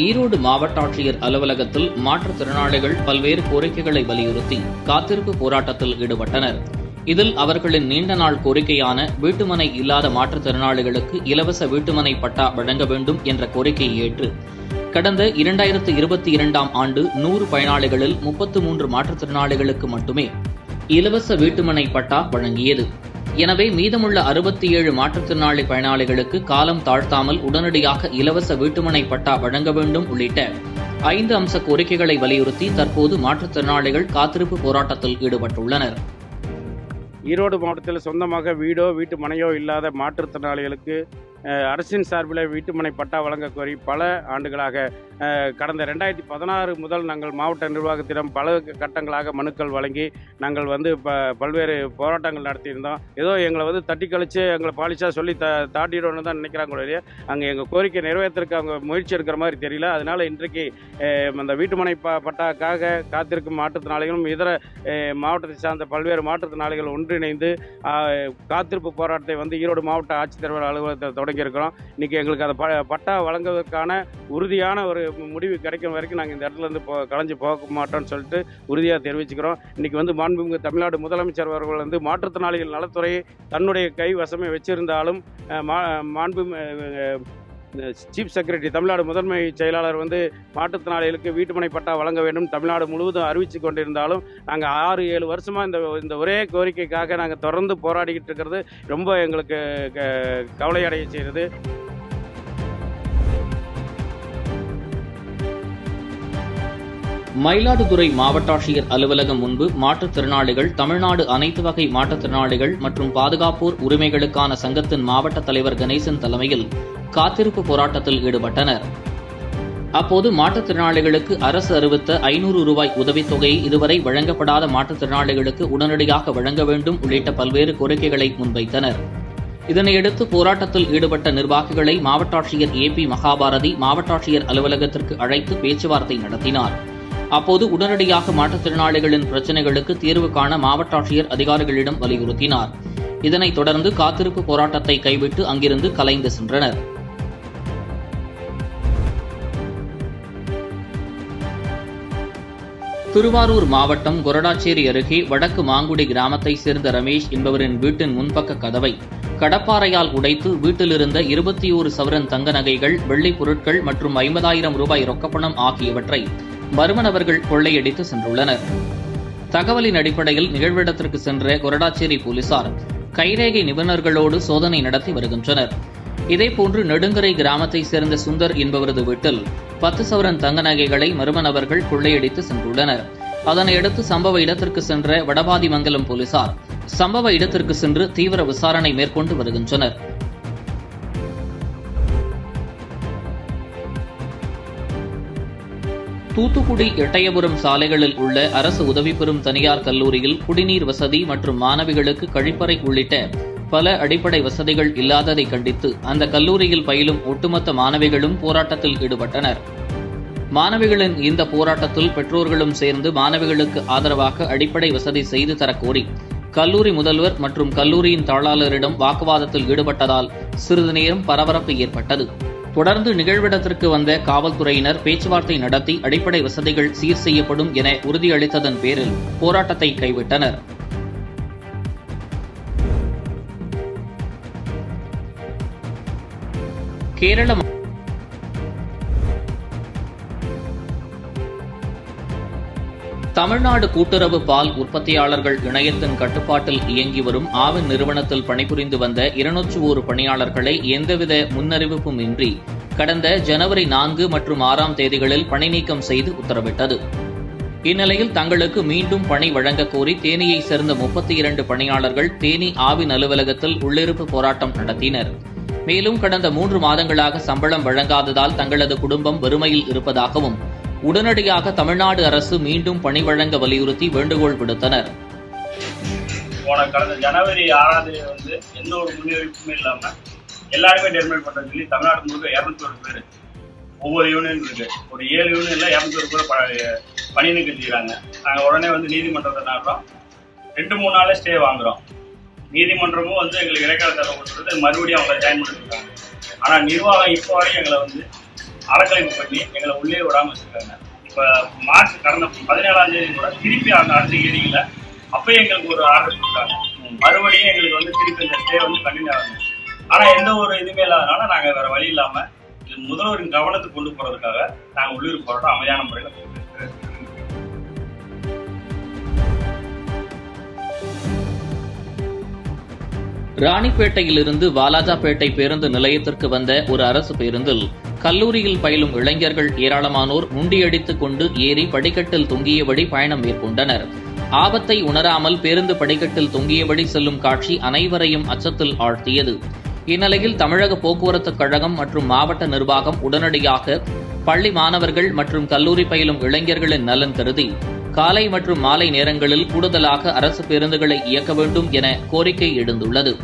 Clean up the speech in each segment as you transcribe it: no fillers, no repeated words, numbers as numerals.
ஈரோடு மாவட்ட ஆட்சியர் அலுவலகத்தில் மாற்றுத்திறனாளிகள் பல்வேறு கோரிக்கைகளை வலியுறுத்தி காத்திருப்பு போராட்டத்தில் ஈடுபட்டனர். இதில் அவர்களின் நீண்ட நாள் கோரிக்கையான வீட்டுமனை இல்லாத மாற்றுத்திறனாளிகளுக்கு இலவச வீட்டுமனை பட்டா வழங்க வேண்டும் என்ற கோரிக்கையை ஏற்று கடந்த 2022ஆம் ஆண்டு 100 பயனாளிகளில் 33 மாற்றுத்திறனாளிகளுக்கு மட்டுமே இலவச வீட்டுமனை பட்டா வழங்கியது. எனவே மீதமுள்ள 67 மாற்றுத்திறனாளி பயனாளிகளுக்கு காலம் தாழ்த்தாமல் உடனடியாக இலவச வீட்டுமனை பட்டா வழங்க வேண்டும் உள்ளிட்ட 5 அம்ச கோரிக்கைகளை வலியுறுத்தி தற்போது மாற்றுத்திறனாளிகள் காத்திருப்பு போராட்டத்தில் ஈடுபட்டுள்ளனர். ஈரோடு மாவட்டத்தில் சொந்தமாக வீடோ வீட்டு மனையோ இல்லாத மாற்றுத்திறனாளிகளுக்கு அரசின் சார்பில் வீட்டுமனை பட்டா வழங்க கோரி பல ஆண்டுகளாக கடந்த 2016 முதல் நாங்கள் மாவட்ட நிர்வாகத்திடம் பல கட்டங்களாக மனுக்கள் வழங்கி நாங்கள் பல்வேறு போராட்டங்கள் நடத்தியிருந்தோம். ஏதோ எங்களை தட்டி கழித்து எங்களை பாலிசாக சொல்லி தாட்டிடணும்னு தான் நினைக்கிறாங்க. அங்கே எங்கள் கோரிக்கை நிறைவேற்றற்கு அவங்க முயற்சி எடுக்கிற மாதிரி தெரியல. அதனால் இன்றைக்கு அந்த வீட்டுமனை பட்டாக்காக காத்திருக்கும் மாற்றுத்திறனாளிகளும் இதர மாவட்டத்தை சார்ந்த பல்வேறு மாற்றுத்திறனாளிகள் ஒன்றிணைந்து காத்திருப்பு போராட்டத்தை ஈரோடு மாவட்ட ஆட்சித்தலைவர் அலுவலகத்தை தொடங்கியிருக்கிறோம். இன்றைக்கி எங்களுக்கு அந்த பட்டா வழங்குவதற்கான உறுதியான ஒரு முடிவு கிடைக்கும் வரைக்கும் நாங்கள் இந்த இடத்துல இருந்து கலைஞ்சு போக மாட்டோம்னு சொல்லிட்டு உறுதியாக தெரிவிச்சுக்கிறோம். இன்றைக்கி மாண்புமிகு தமிழ்நாடு முதலமைச்சர் அவர்கள் மாற்றுத்திறனாளிகள் நலத்துறையை தன்னுடைய கை வசமே வச்சிருந்தாலும் மாண்பு சீஃப் செக்ரட்டரி தமிழ்நாடு முதன்மை செயலாளர் மாற்றுத்திறனாளிகளுக்கு வீட்டுமனை பட்டா வழங்க வேண்டும் தமிழ்நாடு முழுவதும் அறிவித்து கொண்டிருந்தாலும் நாங்கள் 6-7 வருஷமாக இந்த ஒரே கோரிக்கைக்காக நாங்கள் தொடர்ந்து போராடிக்கிட்டு இருக்கிறது ரொம்ப எங்களுக்கு கவலையடைய செய்கிறது. மயிலாடுதுறை மாவட்ட ஆட்சியர் அலுவலகம் முன்பு மாற்றுத்திறனாளிகள் தமிழ்நாடு அனைத்து வகை மாற்றுத்திறனாளிகள் மற்றும் பாதுகாப்போர் உரிமைகளுக்கான சங்கத்தின் மாவட்ட தலைவர் கணேசன் தலைமையில் காத்திருப்பு போராட்டத்தில் ஈடுபட்டனர். அப்போது மாற்றுத்திறனாளிகளுக்கு அரசு அறிவித்த 500 ரூபாய் உதவித்தொகையை இதுவரை வழங்கப்படாத மாற்றுத்திறனாளிகளுக்கு உடனடியாக வழங்க வேண்டும் உள்ளிட்ட பல்வேறு கோரிக்கைகளை முன்வைத்தனர். இதனையடுத்து போராட்டத்தில் ஈடுபட்ட நிர்வாகிகளை மாவட்ட ஆட்சியர் AP மகாபாரதி மாவட்ட ஆட்சியர் அலுவலகத்திற்கு அழைத்து பேச்சுவார்த்தை நடத்தினார். அப்போது உடனடியாக மாற்றுத்திறனாளிகளின் பிரச்சினைகளுக்கு தீர்வு காண மாவட்ட ஆட்சியர் அதிகாரிகளிடம் வலியுறுத்தினார். இதனைத் தொடர்ந்து காத்திருப்பு போராட்டத்தை கைவிட்டு அங்கிருந்து கலைந்து சென்றனர். திருவாரூர் மாவட்டம் கொரடாச்சேரி அருகே வடக்கு மாங்குடி கிராமத்தைச் சேர்ந்த ரமேஷ் என்பவரின் வீட்டின் முன்பக்க கதவை கடப்பாறையால் உடைத்து வீட்டிலிருந்த 21 சவரன் தங்க நகைகள், வெள்ளிப் பொருட்கள் மற்றும் 50,000 ரூபாய் ரொக்கப்பணம் ஆகியவற்றை மர்ம நபர்கள் கொள்ளையடித்து சென்றுள்ளனர். தகவலின் அடிப்படையில் நிகழ்விடத்திற்கு சென்ற கொரடாச்சேரி போலீசார் கைரேகை நிபுணர்களோடு சோதனை நடத்தி வருகின்றனர். இதேபோன்று நெடுங்கரை கிராமத்தைச் சேர்ந்த சுந்தர் என்பவரது வீட்டில் 10 சவரன் தங்க நகைகளை மர்ம நபர்கள் கொள்ளையடித்து சென்றுள்ளனர். அதனையடுத்து சம்பவ இடத்திற்கு சென்ற வடபாதிமங்கலம் போலீசார் சம்பவ இடத்திற்கு சென்று தீவிர விசாரணை மேற்கொண்டு வருகின்றனர். தூத்துக்குடி எட்டயபுரம் சாலைகளில் உள்ள அரசு உதவி பெறும் தனியார் கல்லூரியில் குடிநீர் வசதி மற்றும் மாணவிகளுக்கு கழிப்பறை உள்ளிட்ட பல அடிப்படை வசதிகள் இல்லாததை கண்டித்து அந்த கல்லூரியில் பயிலும் ஒட்டுமொத்த மாணவிகளும் போராட்டத்தில் ஈடுபட்டனர். மாணவிகளின் இந்த போராட்டத்தில் பெற்றோர்களும் சேர்ந்து மாணவிகளுக்கு ஆதரவாக அடிப்படை வசதி செய்து தரக்கோரி கல்லூரி முதல்வர் மற்றும் கல்லூரியின் தாளாளரிடம் வாக்குவாதத்தில் ஈடுபட்டதால் சிறிது நேரம் பரபரப்பு ஏற்பட்டது. தொடர்ந்து நிகழ்விடத்திற்கு வந்த காவல்துறையினர் பேச்சுவார்த்தை நடத்தி அடிப்படை வசதிகள் சீர் செய்யப்படும் என உறுதியளித்ததன் பேரில் போராட்டத்தை கைவிட்டனர். கேரள தமிழ்நாடு கூட்டுறவு பால் உற்பத்தியாளர்கள் இணையத்தின் கட்டுப்பாட்டில் இயங்கி வரும் ஆவின் நிறுவனத்தில் பணிபுரிந்து வந்த 201 பணியாளர்களை எந்தவித முன்னறிவிப்பும் இன்றி கடந்த ஜனவரி 4 மற்றும் 6ஆம் தேதிகளில் பணிநீக்கம் செய்து உத்தரவிட்டது. இந்நிலையில் தங்களுக்கு மீண்டும் பணி வழங்க கோரி தேனியைச் சேர்ந்த 32 பணியாளர்கள் தேனி ஆவின் அலுவலகத்தில் உள்ளிருப்பு போராட்டம் நடத்தினர். மேலும் கடந்த 3 மாதங்களாக சம்பளம் வழங்காததால் தங்களது குடும்பம் வறுமையில் இருப்பதாகவும் உடனடியாக தமிழ்நாடு அரசு மீண்டும் பணி வழங்க வலியுறுத்தி வேண்டுகோள் விடுத்தனர். கடந்த ஜனவரி 6ஆம் தேதி எந்த ஒரு முன்னறிவிப்புமே இல்லாம எல்லாருமே டெர்மினேட் பண்ற சொல்லி தமிழ்நாடு முழுக்க 201 பேர் ஒவ்வொரு யூனியன் இருக்கு. ஒரு 7 யூனியன்ல 201 பேர் பணி நீக்கம் செய்யறாங்க. நாங்க உடனே நீதிமன்றத்தை நாடுறோம். 2-3 நாளே ஸ்டே வாங்குறோம். நீதிமன்றமும் எங்களுக்கு இடைக்கால தகவல் கொடுத்துட்டு மறுபடியும் அவங்க ஜாயின் பண்ணிருக்காங்க. ஆனா நிர்வாகம் இப்போ வரையும் எங்களை அலக்கலைப்பு பண்ணி எங்களை உள்ளே விடாமல் வச்சுருக்காங்க. இப்போ மார்ச் கடந்த 17ஆம் தேதி கூட திருப்பி அந்த அடுத்த ஏரியில் அப்போ எங்களுக்கு ஒரு ஆர்டர் கொடுத்தாங்க. மறுபடியும் எங்களுக்கு வந்து திருப்பி இந்த ஸ்டே வந்து கண்டினியூ ஆகுது. ஆனால் எந்த ஒரு இதுவுமே இல்லாதனால நாங்கள் வேறு வழி இல்லாமல் இது முதல்வரின் கவனத்துக்கு கொண்டு போகிறதுக்காக நாங்கள் உள்ளூர் போராட்டம் அமைதியான முறையில் ராணிப்பேட்டையிலிருந்து வாலாஜாபேட்டை பேருந்து நிலையத்திற்கு வந்த ஒரு அரசு பேருந்தில் கல்லூரியில் பயிலும் இளைஞர்கள் ஏராளமானோர் முண்டியடித்துக் கொண்டு ஏறி படிக்கட்டில் தொங்கியபடி பயணம் மேற்கொண்டனர். ஆபத்தை உணராமல் பேருந்து படிக்கட்டில் தொங்கியபடி செல்லும் காட்சி அனைவரையும் அச்சத்தில் ஆழ்த்தியது. இந்நிலையில் தமிழக போக்குவரத்துக் கழகம் மற்றும் மாவட்ட நிர்வாகம் உடனடியாக பள்ளி மாணவர்கள் மற்றும் கல்லூரி பயிலும் இளைஞர்களின் நலன் கருதி காலை மற்றும் மாலை நேரங்களில் கூடுதலாக அரசு பேருந்துகளை இயக்க வேண்டும் என கோரிக்கை எழுந்துள்ளது.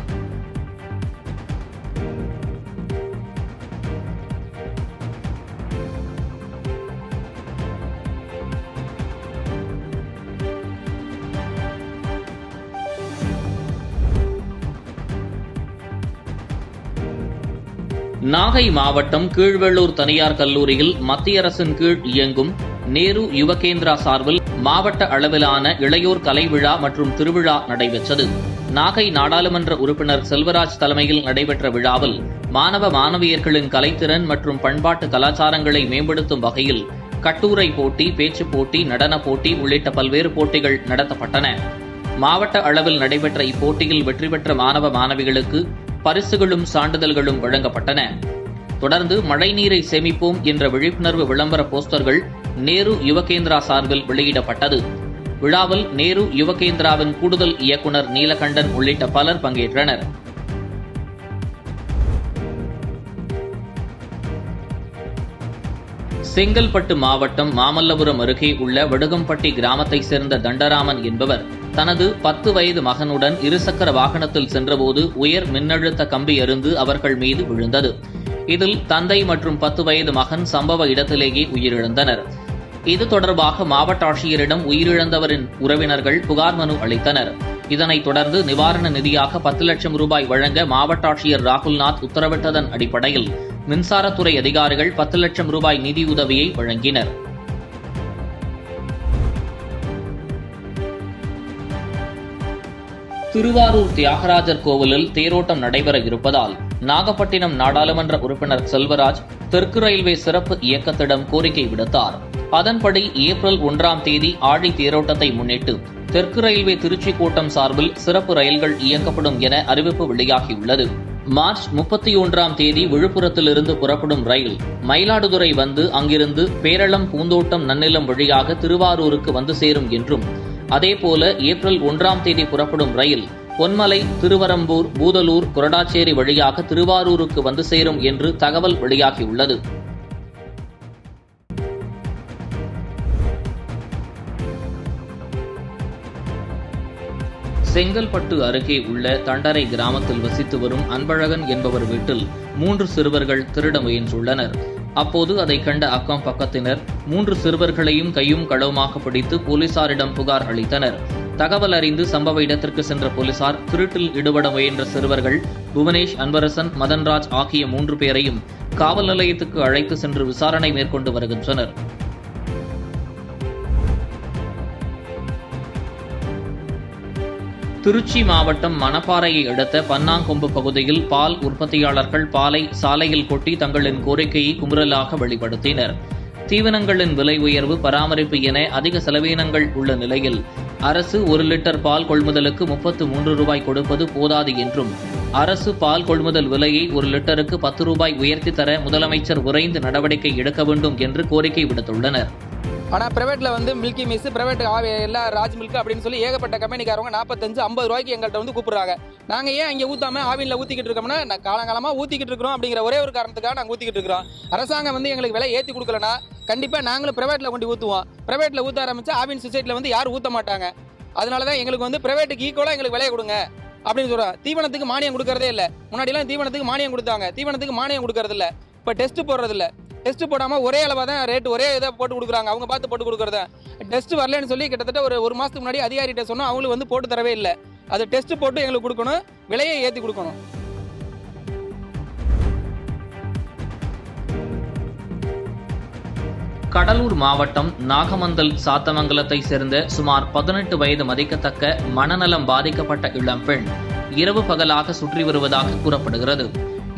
நாகை மாவட்டம் கீழ்வேளூர் தனியார் கல்லூரியில் மத்திய அரசின் கீழ் இயங்கும் நேரு யுவகேந்திரா சார்பில் மாவட்ட அளவிலான இளையோர் கலை விழா மற்றும் திருவிழா நடைபெற்றது. நாகை நாடாளுமன்ற உறுப்பினர் செல்வராஜ் தலைமையில் நடைபெற்ற விழாவில் மாணவ மாணவியர்களின் கலைத்திறன் மற்றும் பண்பாட்டு கலாச்சாரங்களை மேம்படுத்தும் வகையில் கட்டுரை போட்டி, பேச்சுப் போட்டி, நடனப் போட்டி உள்ளிட்ட பல்வேறு போட்டிகள் நடத்தப்பட்டன. மாவட்ட அளவில் நடைபெற்ற இப்போட்டியில் வெற்றி பெற்ற மாணவ மாணவிகளுக்கு பரிசுகளும் சான்றிதழ்களும் வழங்கப்பட்டன. தொடர்ந்து மழைநீரை சேமிப்போம் என்ற விழிப்புணர்வு விளம்பர போஸ்டர்கள் நேரு யுவகேந்திரா சார்பில் வெளியிடப்பட்டது. விழாவில் நேரு யுவகேந்திராவின் கூடுதல் இயக்குநர் நீலகண்டன் உள்ளிட்ட பலர் பங்கேற்றனர். செங்கல்பட்டு மாவட்டம் மாமல்லபுரம் அருகே உள்ள வடுகம்பட்டி கிராமத்தைச் சேர்ந்த தண்டராமன் என்பவர் தனது 10 வயது மகனுடன் இருசக்கர வாகனத்தில் சென்றபோது உயர் மின்னழுத்த கம்பி அருந்து அவர்கள் மீது விழுந்தது. இதில் தந்தை மற்றும் 10 வயது மகன் சம்பவ இடத்திலேயே உயிரிழந்தனர். இது தொடர்பாக மாவட்ட ஆட்சியரிடம் உயிரிழந்தவரின் உறவினர்கள் புகார் மனு அளித்தனர். இதனைத் தொடர்ந்து நிவாரண நிதியாக 10 லட்சம் ரூபாய் வழங்க மாவட்ட ஆட்சியர் ராகுல்நாத் உத்தரவிட்டதன் அடிப்படையில் மின்சாரத்துறை அதிகாரிகள் 10 லட்சம் ரூபாய் நிதியுதவியை வழங்கினர். திருவாரூர் தியாகராஜர் கோவிலில் தேரோட்டம் நடைபெற இருப்பதால் நாகப்பட்டினம் நாடாளுமன்ற உறுப்பினர் செல்வராஜ் தெற்கு ரயில்வே சிறப்பு இயக்கத்திடம் கோரிக்கை விடுத்தார். அதன்படி ஏப்ரல் 1ஆம் தேதி ஆழி தேரோட்டத்தை முன்னிட்டு தெற்கு ரயில்வே திருச்சி கோட்டம் சார்பில் சிறப்பு ரயில்கள் இயக்கப்படும் என அறிவிப்பு வெளியாகியுள்ளது. மார்ச் 31ஆம் தேதி விழுப்புரத்திலிருந்து புறப்படும் ரயில் மயிலாடுதுறை வந்து அங்கிருந்து பேரளம், பூந்தோட்டம், நன்னிலம் வழியாக திருவாரூருக்கு வந்து சேரும் என்றும், அதேபோல ஏப்ரல் 1ஆம் தேதி புறப்படும் ரயில் பொன்மலை, திருவரம்பூர், பூதலூர், கொரடாச்சேரி வழியாக திருவாரூருக்கு வந்து சேரும் என்று தகவல் வெளியாகியுள்ளது. செங்கல்பட்டு அருகே உள்ள தண்டரை கிராமத்தில் வசித்து வரும் அன்பழகன் என்பவர் வீட்டில் 3 சிறுவர்கள் திருட முயன்றுள்ளனர். அப்போது அதை கண்ட அக்கம் பக்கத்தினர் 3 சிறுவர்களையும் கையும் களவுமாக பிடித்து போலீசாரிடம் புகார் அளித்தனர். தகவல் அறிந்து சம்பவ இடத்திற்கு சென்ற போலீசார் திருட்டில் ஈடுபட முயன்ற சிறுவர்கள் புவனேஷ், அன்பரசன், மதன்ராஜ் ஆகிய 3 பேரையும் காவல் நிலையத்துக்கு அழைத்து சென்று விசாரணை மேற்கொண்டு வருகின்றனர். திருச்சி மாவட்டம் மணப்பாறையை அடுத்த பன்னாங்கொம்பு பகுதியில் பால் உற்பத்தியாளர்கள் பாலை சாலையில் கொட்டி தங்களின் கோரிக்கையை குமுறலாக வெளிப்படுத்தினர். தீவனங்களின் விலை உயர்வு, பராமரிப்பு என அதிக செலவினங்கள் உள்ள நிலையில் அரசு 1 லிட்டர் பால் கொள்முதலுக்கு 33 ரூபாய் கொடுப்பது போதாது என்றும், அரசு பால் கொள்முதல் விலையை 1 லிட்டருக்கு 10 ரூபாய் உயர்த்தி தர முதலமைச்சர் விரைந்து நடவடிக்கை எடுக்க வேண்டும் என்று கோரிக்கை விடுத்துள்ளனர். ஆனால் ப்ரைவேட்டில் வந்து மில்கி மிஸ், ப்ரைவேட் எல்லா ராஜ் மில்க் அப்படின்னு சொல்லி ஏகப்பட்ட கம்பெனிக்காரவங்க 45-50 ரூபாய்க்கு எங்கள்கிட்ட வந்து கூப்பிடுறாங்க. நாங்கள் ஏன் இங்கே ஊற்றாமல் ஆவினில் ஊற்றிக்கிட்டு இருக்கோம்னா, நான் காலங்காலமாக ஊற்றிக்கிட்டு இருக்கிறோம் அப்படிங்கிற ஒரே ஒரு காரணத்துக்காக நாங்கள் ஊற்றிக்கிட்டு இருக்கிறோம். அரசாங்கம் வந்து எங்களுக்கு விலை ஏற்றி கொடுக்கலனா கண்டிப்பாக நாங்களும் ப்ரைவேட்டில் கொண்டு ஊற்றுவோம். ப்ரைவேட்டில் ஊற்ற ஆரம்பித்தா ஆவின் சொசைட்டியில் வந்து யாரும் ஊற்ற மாட்டாங்க. அதனால தான் எங்களுக்கு வந்து ப்ரைவேட்டுக்கு ஈக்குவலாக எங்களுக்கு விலையை கொடுங்க அப்படின்னு சொல்கிறோம். தீவனத்துக்கு மானியம் கொடுக்கறதே இல்லை. முன்னாடிலாம் தீவனத்துக்கு மானியம் கொடுத்தாங்க, தீவனத்துக்கு மானியம் கொடுக்கறதில்ல. இப்போ டெஸ்ட் போடுறதில்ல. டெஸ்ட் போடாமல் ஒரே அளவாக தான் ரேட் ஒரே இதை போட்டு கொடுக்குறாங்க. அவங்க பார்த்து போட்டு கொடுக்குறத டெஸ்ட் வரலன்னு சொல்லி கிட்டத்தட்ட ஒரு மாதத்துக்கு முன்னாடி அதிகாரிகிட்ட சொன்னோம். அவங்களுக்கு வந்து போட்டு தரவே இல்லை. அது டெஸ்ட் போட்டு எங்களுக்கு கொடுக்கணும், விலையை ஏற்றி கொடுக்கணும். கடலூர் மாவட்டம் நாகமந்தல் சாத்தமங்கலத்தை சேர்ந்த சுமார் 18 வயது மதிக்கத்தக்க மனநலம் பாதிக்கப்பட்ட இளம்பெண் இரவு பகலாக சுற்றி வருவதாக கூறப்படுகிறது.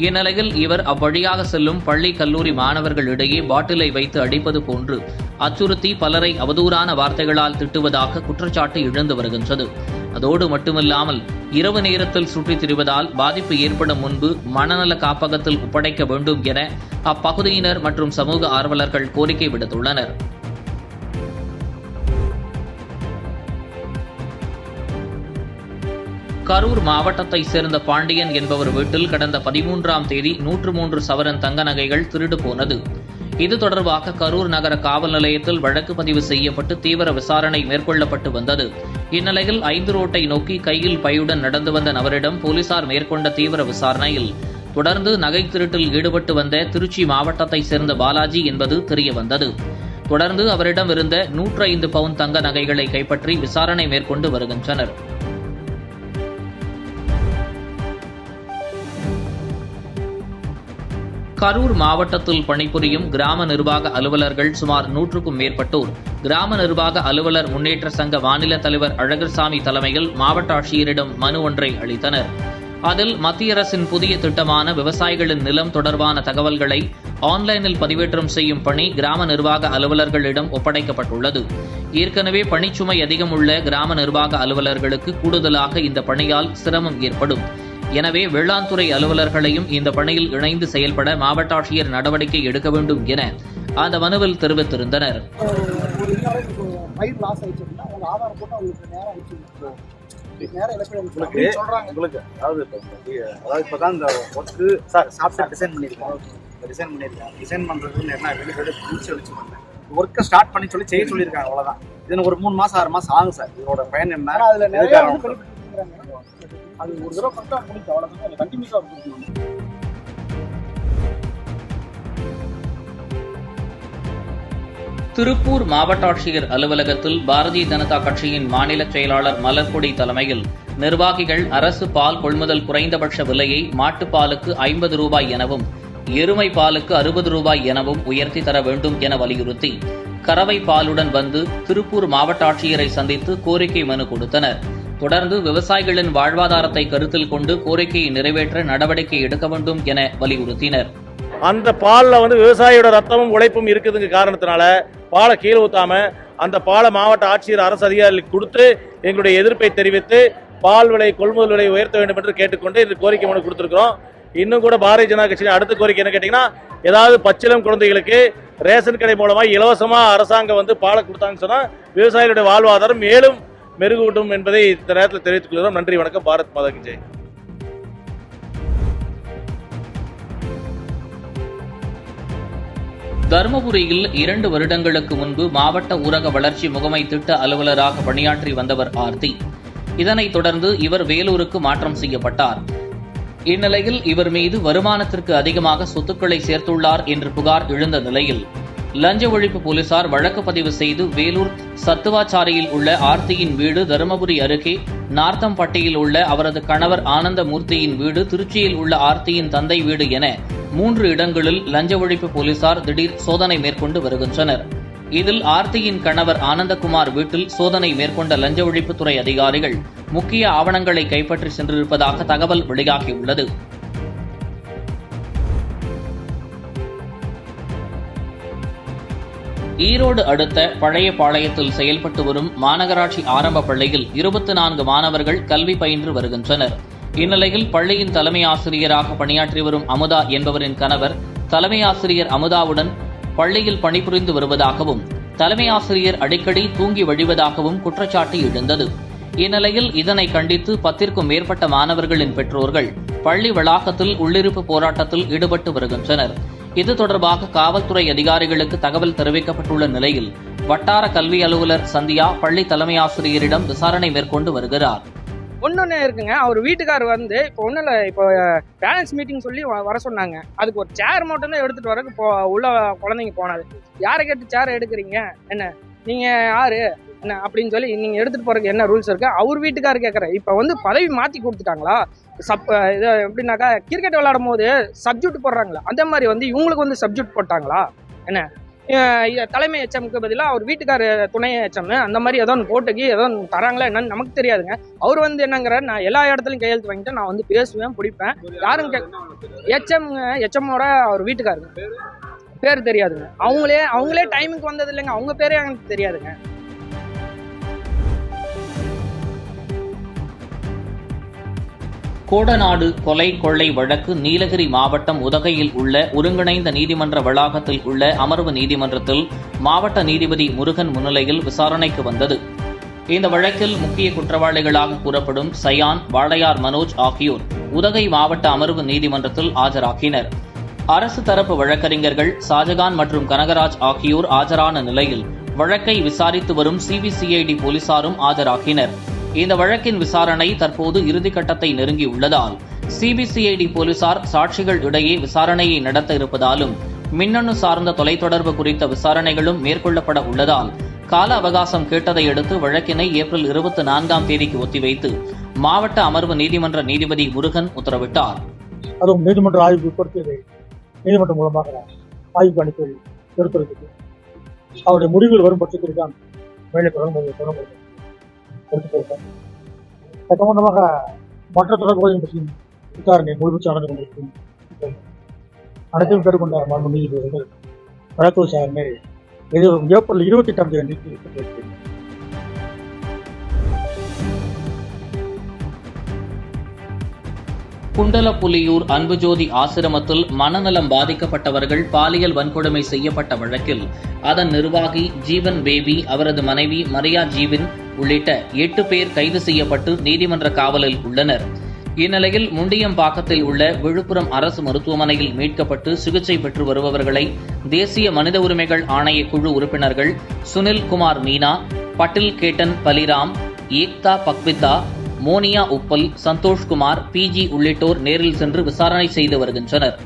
இந்நிலையில் இவர் அவ்வழியாக செல்லும் பள்ளி கல்லூரி மாணவர்களிடையே பாட்டிலை வைத்து அடிப்பது போன்று அச்சுறுத்தி பலரை அவதூறான வார்த்தைகளால் திட்டுவதாக குற்றச்சாட்டு எழுந்து வருகின்றது. அதோடு மட்டுமில்லாமல் இரவு நேரத்தில் சுற்றித் திரிவதால் பாதிப்பு ஏற்படும் முன்பு மனநல காப்பகத்தில் ஒப்படைக்க வேண்டும் என அப்பகுதியினர் மற்றும் சமூக ஆர்வலர்கள் கோரிக்கை விடுத்துள்ளனர். கரூர் மாவட்டத்தைச் சேர்ந்த பாண்டியன் என்பவர் வீட்டில் கடந்த 13ஆம் தேதி 103 சவரன் தங்க நகைகள் திருடு போனது. இது தொடர்பாக கரூர் நகர காவல் நிலையத்தில் வழக்கு பதிவு செய்யப்பட்டு தீவிர விசாரணை மேற்கொள்ளப்பட்டு வந்தது. இந்நிலையில் 5 ரோட்டை நோக்கி கையில் பையுடன் நடந்து வந்த நபரிடம் போலீசார் மேற்கொண்ட தீவிர விசாரணையில் தொடர்ந்து நகை திருட்டில் ஈடுபட்டு வந்த திருச்சி மாவட்டத்தைச் சேர்ந்த பாலாஜி என்பது தெரியவந்தது. தொடர்ந்து அவரிடம் இருந்த 105 பவுன் தங்க நகைகளை கைப்பற்றி விசாரணை மேற்கொண்டு வருகின்றனர். கரூர் மாவட்டத்தில் பணிபுரியும் கிராம நிர்வாக அலுவலர்கள் சுமார் 100க்கும் மேற்பட்டோர் கிராம நிர்வாக அலுவலர் முன்னேற்ற சங்க மாநில தலைவர் அழகர்சாமி தலைமையில் மாவட்ட ஆட்சியரிடம் மனு ஒன்றை அளித்தனர். அதில் மத்திய அரசின் புதிய திட்டமான விவசாயிகளின் நிலம் தொடர்பான தகவல்களை ஆன்லைனில் பதிவேற்றம் செய்யும் பணி கிராம நிர்வாக அலுவலர்களிடம் ஒப்படைக்கப்பட்டுள்ளது. ஏற்கனவே பணிச்சுமை அதிகம் உள்ள கிராம நிர்வாக அலுவலர்களுக்கு கூடுதலாக இந்த பணியால் சிரமம் ஏற்படும். எனவே வேளாண் துறை அலுவலர்களையும் இந்த பணியில் இணைந்து செயல்பட மாவட்ட ஆட்சியர் நடவடிக்கை எடுக்க வேண்டும் என அந்த மனுவில் தெரிவித்திருந்தனர். ஒர்க்கை ஸ்டார்ட் பண்ணி சொல்லி செய்ய சொல்லியிருக்காங்க. அவ்வளவுதான். இது ஒரு 3 மாசம் 6 மாசம் ஆகும் சார். இதோட பயன் என்ன? அது ஒரு தடவை பண்ணா முடிஞ்சு அவ்வளவுதான். கண்டினியூஸா இருக்கணும். திருப்பூர் மாவட்ட ஆட்சியர் அலுவலகத்தில் பாரதிய ஜனதா கட்சியின் மாநில செயலாளர் மலர்கொடி தலைமையில் நிர்வாகிகள் அரசு பால் கொள்முதல் குறைந்தபட்ச விலையை மாட்டுப்பாலுக்கு 50 ரூபாய் எனவும் எருமை பாலுக்கு 60 ரூபாய் எனவும் உயர்த்தி தர வேண்டும் என வலியுறுத்தி கறவை பாலுடன் வந்து திருப்பூர் மாவட்ட ஆட்சியரை சந்தித்து கோரிக்கை மனு கொடுத்தனர். தொடர்ந்து விவசாயிகளின் வாழ்வாதாரத்தை கருத்தில் கொண்டு கோரிக்கையை நிறைவேற்ற நடவடிக்கை எடுக்க வேண்டும் என வலியுறுத்தினர். அந்த பாலில் விவசாயியோட ரத்தமும் உழைப்பும் இருக்குதுங்க காரணத்தினால பாலை கீழே ஊத்தாம அந்த பாலை மாவட்ட ஆட்சியர் அரசு அதிகாரிகளுக்கு கொடுத்து எங்களுடைய எதிர்ப்பை தெரிவித்து பால் விலை கொள்முதல் விலை உயர்த்த வேண்டும் என்று கேட்டுக்கொண்டு இந்த கோரிக்கை மனு கொடுத்திருக்கிறோம். இன்னும் கூட பாரதிய ஜனதா கட்சியின் அடுத்த கோரிக்கை என்ன கேட்டீங்கன்னா, ஏதாவது பச்சிளம் குழந்தைகளுக்கு ரேஷன் கடை மூலமா இலவசமா அரசாங்கம் பாலை கொடுத்தாங்கன்னு சொன்னா விவசாயிகளுடைய வாழ்வாதாரம் மேலும் மெருகூட்டும் என்பதை இந்த நேரத்தில் தெரிவித்துக் கொள்கிறோம். நன்றி, வணக்கம். பாரத் மாதா கி ஜெய். தருமபுரியில் 2 வருடங்களுக்கு முன்பு மாவட்ட ஊரக வளர்ச்சி முகமை திட்ட அலுவலராக பணியாற்றி வந்தவர் ஆர்த்தி. இதனைத் தொடர்ந்து இவர் வேலூருக்கு மாற்றம் செய்யப்பட்டார். இந்நிலையில் இவர் மீது வருமானத்திற்கு அதிகமாக சொத்துக்களை சேர்த்துள்ளார் என்று புகார் எழுந்த நிலையில் லஞ்ச ஒழிப்பு போலீசார் வழக்கு பதிவு செய்து வேலூர் சத்துவாச்சாரியில் உள்ள ஆர்த்தியின் வீடு, தருமபுரி அருகே நார்த்தம்பட்டியில் உள்ள அவரது கணவர் ஆனந்தமூர்த்தியின் வீடு, திருச்சியில் உள்ள ஆர்த்தியின் தந்தை வீடு என 3 இடங்களில் லஞ்ச ஒழிப்பு போலீசார் திடீர் சோதனை மேற்கொண்டு வருகின்றனர். இதில் ஆர்த்தியின் கணவர் ஆனந்தகுமார் வீட்டில் சோதனை மேற்கொண்ட லஞ்ச ஒழிப்புத்துறை அதிகாரிகள் முக்கிய ஆவணங்களை கைப்பற்றி சென்றிருப்பதாக தகவல் வெளியாகியுள்ளது. ஈரோடு அடுத்த பழையபாளையத்தில் செயல்பட்டு வரும் மாநகராட்சி ஆரம்ப பள்ளியில் 24 மாணவர்கள் கல்வி பயின்று வருகின்றனர். இந்நிலையில் பள்ளியின் தலைமை ஆசிரியராக பணியாற்றி வரும் அமுதா என்பவரின் கணவர் தலைமை ஆசிரியர் அமுதாவுடன் பள்ளியில் பணிபுரிந்து வருவதாகவும் தலைமை ஆசிரியர் அடிக்கடி தூங்கி வழிவதாகவும் குற்றச்சாட்டு எழுந்தது. இந்நிலையில் இதனை கண்டித்து 10க்கும் மேற்பட்ட மாணவர்களின் பெற்றோர்கள் பள்ளி வளாகத்தில் உள்ளிருப்பு போராட்டத்தில் ஈடுபட்டு வருகின்றனர். இது தொடர்பாக காவல்துறை அதிகாரிகளுக்கு தகவல் தெரிவிக்கப்பட்டுள்ள நிலையில் வட்டார கல்வி அலுவலர் சந்தியா பள்ளி தலைமை ஆசிரியரிடம் விசாரணை மேற்கொண்டு வருகிறார். ஒன்னொன்னு இருக்குங்க, அவர் வீட்டுக்காரர் இப்போ ஒன்றும் இல்லை, இப்போ பேரண்ட்ஸ் மீட்டிங் சொல்லி வர சொன்னாங்க. அதுக்கு ஒரு சேர் மட்டும் தான் எடுத்துட்டு வரக்கு உள்ள குழந்தைங்க போனாது. யாரை கேட்டு சேர் எடுக்கிறீங்க, என்ன நீங்க யாரு என்ன அப்படின்னு சொல்லி நீங்க எடுத்துட்டு போறதுக்கு என்ன ரூல்ஸ் இருக்கு? அவர் வீட்டுக்காரர் கேட்கறேன். இப்போ பதவி மாத்தி கொடுத்துட்டாங்களா? இது எப்படின்னாக்கா கிரிக்கெட் விளையாடும் போது சப்ஜெக்ட் போடுறாங்களா, அந்த மாதிரி இவங்களுக்கு சப்ஜெக்ட் போட்டாங்களா என்ன? தலைமை எச்எம்க்கு பதிலாக அவர் வீட்டுக்கார துணை எச்எம் அந்த மாதிரி ஏதோ ஒன்று போட்டுக்கு ஏதோ ஒன்று தராங்களா என்னன்னு நமக்கு தெரியாதுங்க. அவர் வந்து என்னங்கிறார், நான் எல்லா இடத்துலையும் கையெழுத்து வாங்கிட்டு நான் வந்து பேசுவேன் பிடிப்பேன். யாரும் எச்எம்மோட அவர் வீட்டுக்காருங்க பேர் தெரியாதுங்க. அவங்களே டைமுக்கு வந்தது இல்லைங்க, அவங்க பேரே எனக்கு தெரியாதுங்க. கோடநாடு கொலை கொள்ளை வழக்கு நீலகிரி மாவட்டம் உதகையில் உள்ள ஒருங்கிணைந்த நீதிமன்ற வளாகத்தில் உள்ள அமர்வு நீதிமன்றத்தில் மாவட்ட நீதிபதி முருகன் முன்னிலையில் விசாரணைக்கு வந்தது. இந்த வழக்கில் முக்கிய குற்றவாளிகளாக கூறப்படும் சயான், வாடையார் மனோஜ் ஆகியோர் உதகை மாவட்ட அமர்வு நீதிமன்றத்தில் ஆஜராகினர். அரசு தரப்பு வழக்கறிஞர்கள் ஷாஜகான் மற்றும் கனகராஜ் ஆகியோர் ஆஜரான நிலையில் வழக்கை விசாரித்து வரும் சிபிசிஐடி போலீசாரும் ஆஜராகினர். இந்த வழக்கின் விசாரணை தற்போது இறுதிக்கட்டத்தை நெருங்கியுள்ளதால் சிபிசிஐடி போலீசார் சாட்சிகள் இடையே விசாரணையை நடத்த இருப்பதாலும் மின்னணு சார்ந்த தொலைத்தொடர்பு குறித்த விசாரணைகளும் மேற்கொள்ளப்பட உள்ளதால் கால அவகாசம் கேட்டதை அடுத்து வழக்கினை ஏப்ரல் 24ஆம் தேதிக்கு ஒத்திவைத்து மாவட்ட அமர்வு நீதிமன்ற நீதிபதி முருகன் உத்தரவிட்டார். அதுவும் நீதிமன்ற ஆய்வுக்கு உட்படுத்தி நீதிமன்றம் மூலமாக ஆய்வு கணிப்பை எடுத்துரைத்து அவருடைய முடிவுகள் வரும் பட்சத்தில் தான் மேலே தொடர்பு சட்டமன்றமாக மற்ற தொடர்புகளின் பற்றியும் விசாரணை முழுமைச்சு நடந்து கொண்டிருக்கும். அனைத்தையும் பெற்றுக்கொண்ட மாண்பு நீதிபதிகள் வழக்கு விசாரணை ஏப்ரல் 28ஆம் தேதி. குண்டலப்புலியூர் அன்புஜோதி ஆசிரமத்தில் மனநலம் பாதிக்கப்பட்டவர்கள் பாலியல் வன்கொடுமை செய்யப்பட்ட வழக்கில் அதன் நிர்வாகி ஜீவன் பேபி, அவரது மனைவி மரியா ஜீவன் உள்ளிட்ட 8 பேர் கைது செய்யப்பட்டு நீதிமன்ற காவலில் உள்ளனர். இந்நிலையில் முண்டியம்பாக்கத்தில் உள்ள விழுப்புரம் அரசு மருத்துவமனையில் மீட்கப்பட்டு சிகிச்சை பெற்று வருபவர்களை தேசிய மனித உரிமைகள் ஆணைய குழு உறுப்பினர்கள் சுனில் குமார் மீனா, பட்டில் கேட்டன் பலிராம், ஏக்தா பக்விதா, மோனியா உப்பல், சந்தோஷ்குமார், பிஜி உள்ளிட்டோர் நேரில் சென்று விசாரணை செய்து வருகின்றனர்.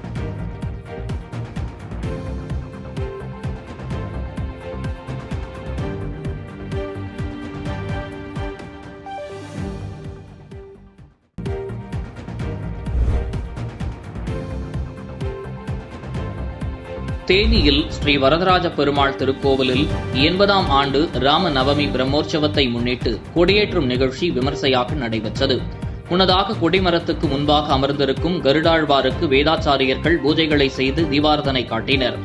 தேனியில் ஸ்ரீ வரதராஜ பெருமாள் திருக்கோவிலில் 80ஆம் ஆண்டு ராம நவமி பிரம்மோற்சவத்தை முன்னிட்டு கொடியேற்றும் நிகழ்ச்சி விமர்சையாக நடைபெற்றது. முன்னதாக கொடிமரத்துக்கு முன்பாக அமர்ந்திருக்கும் கருடாழ்வாருக்கு வேதாச்சாரியர்கள் பூஜைகளை செய்து தீபாரதனை காட்டினர்.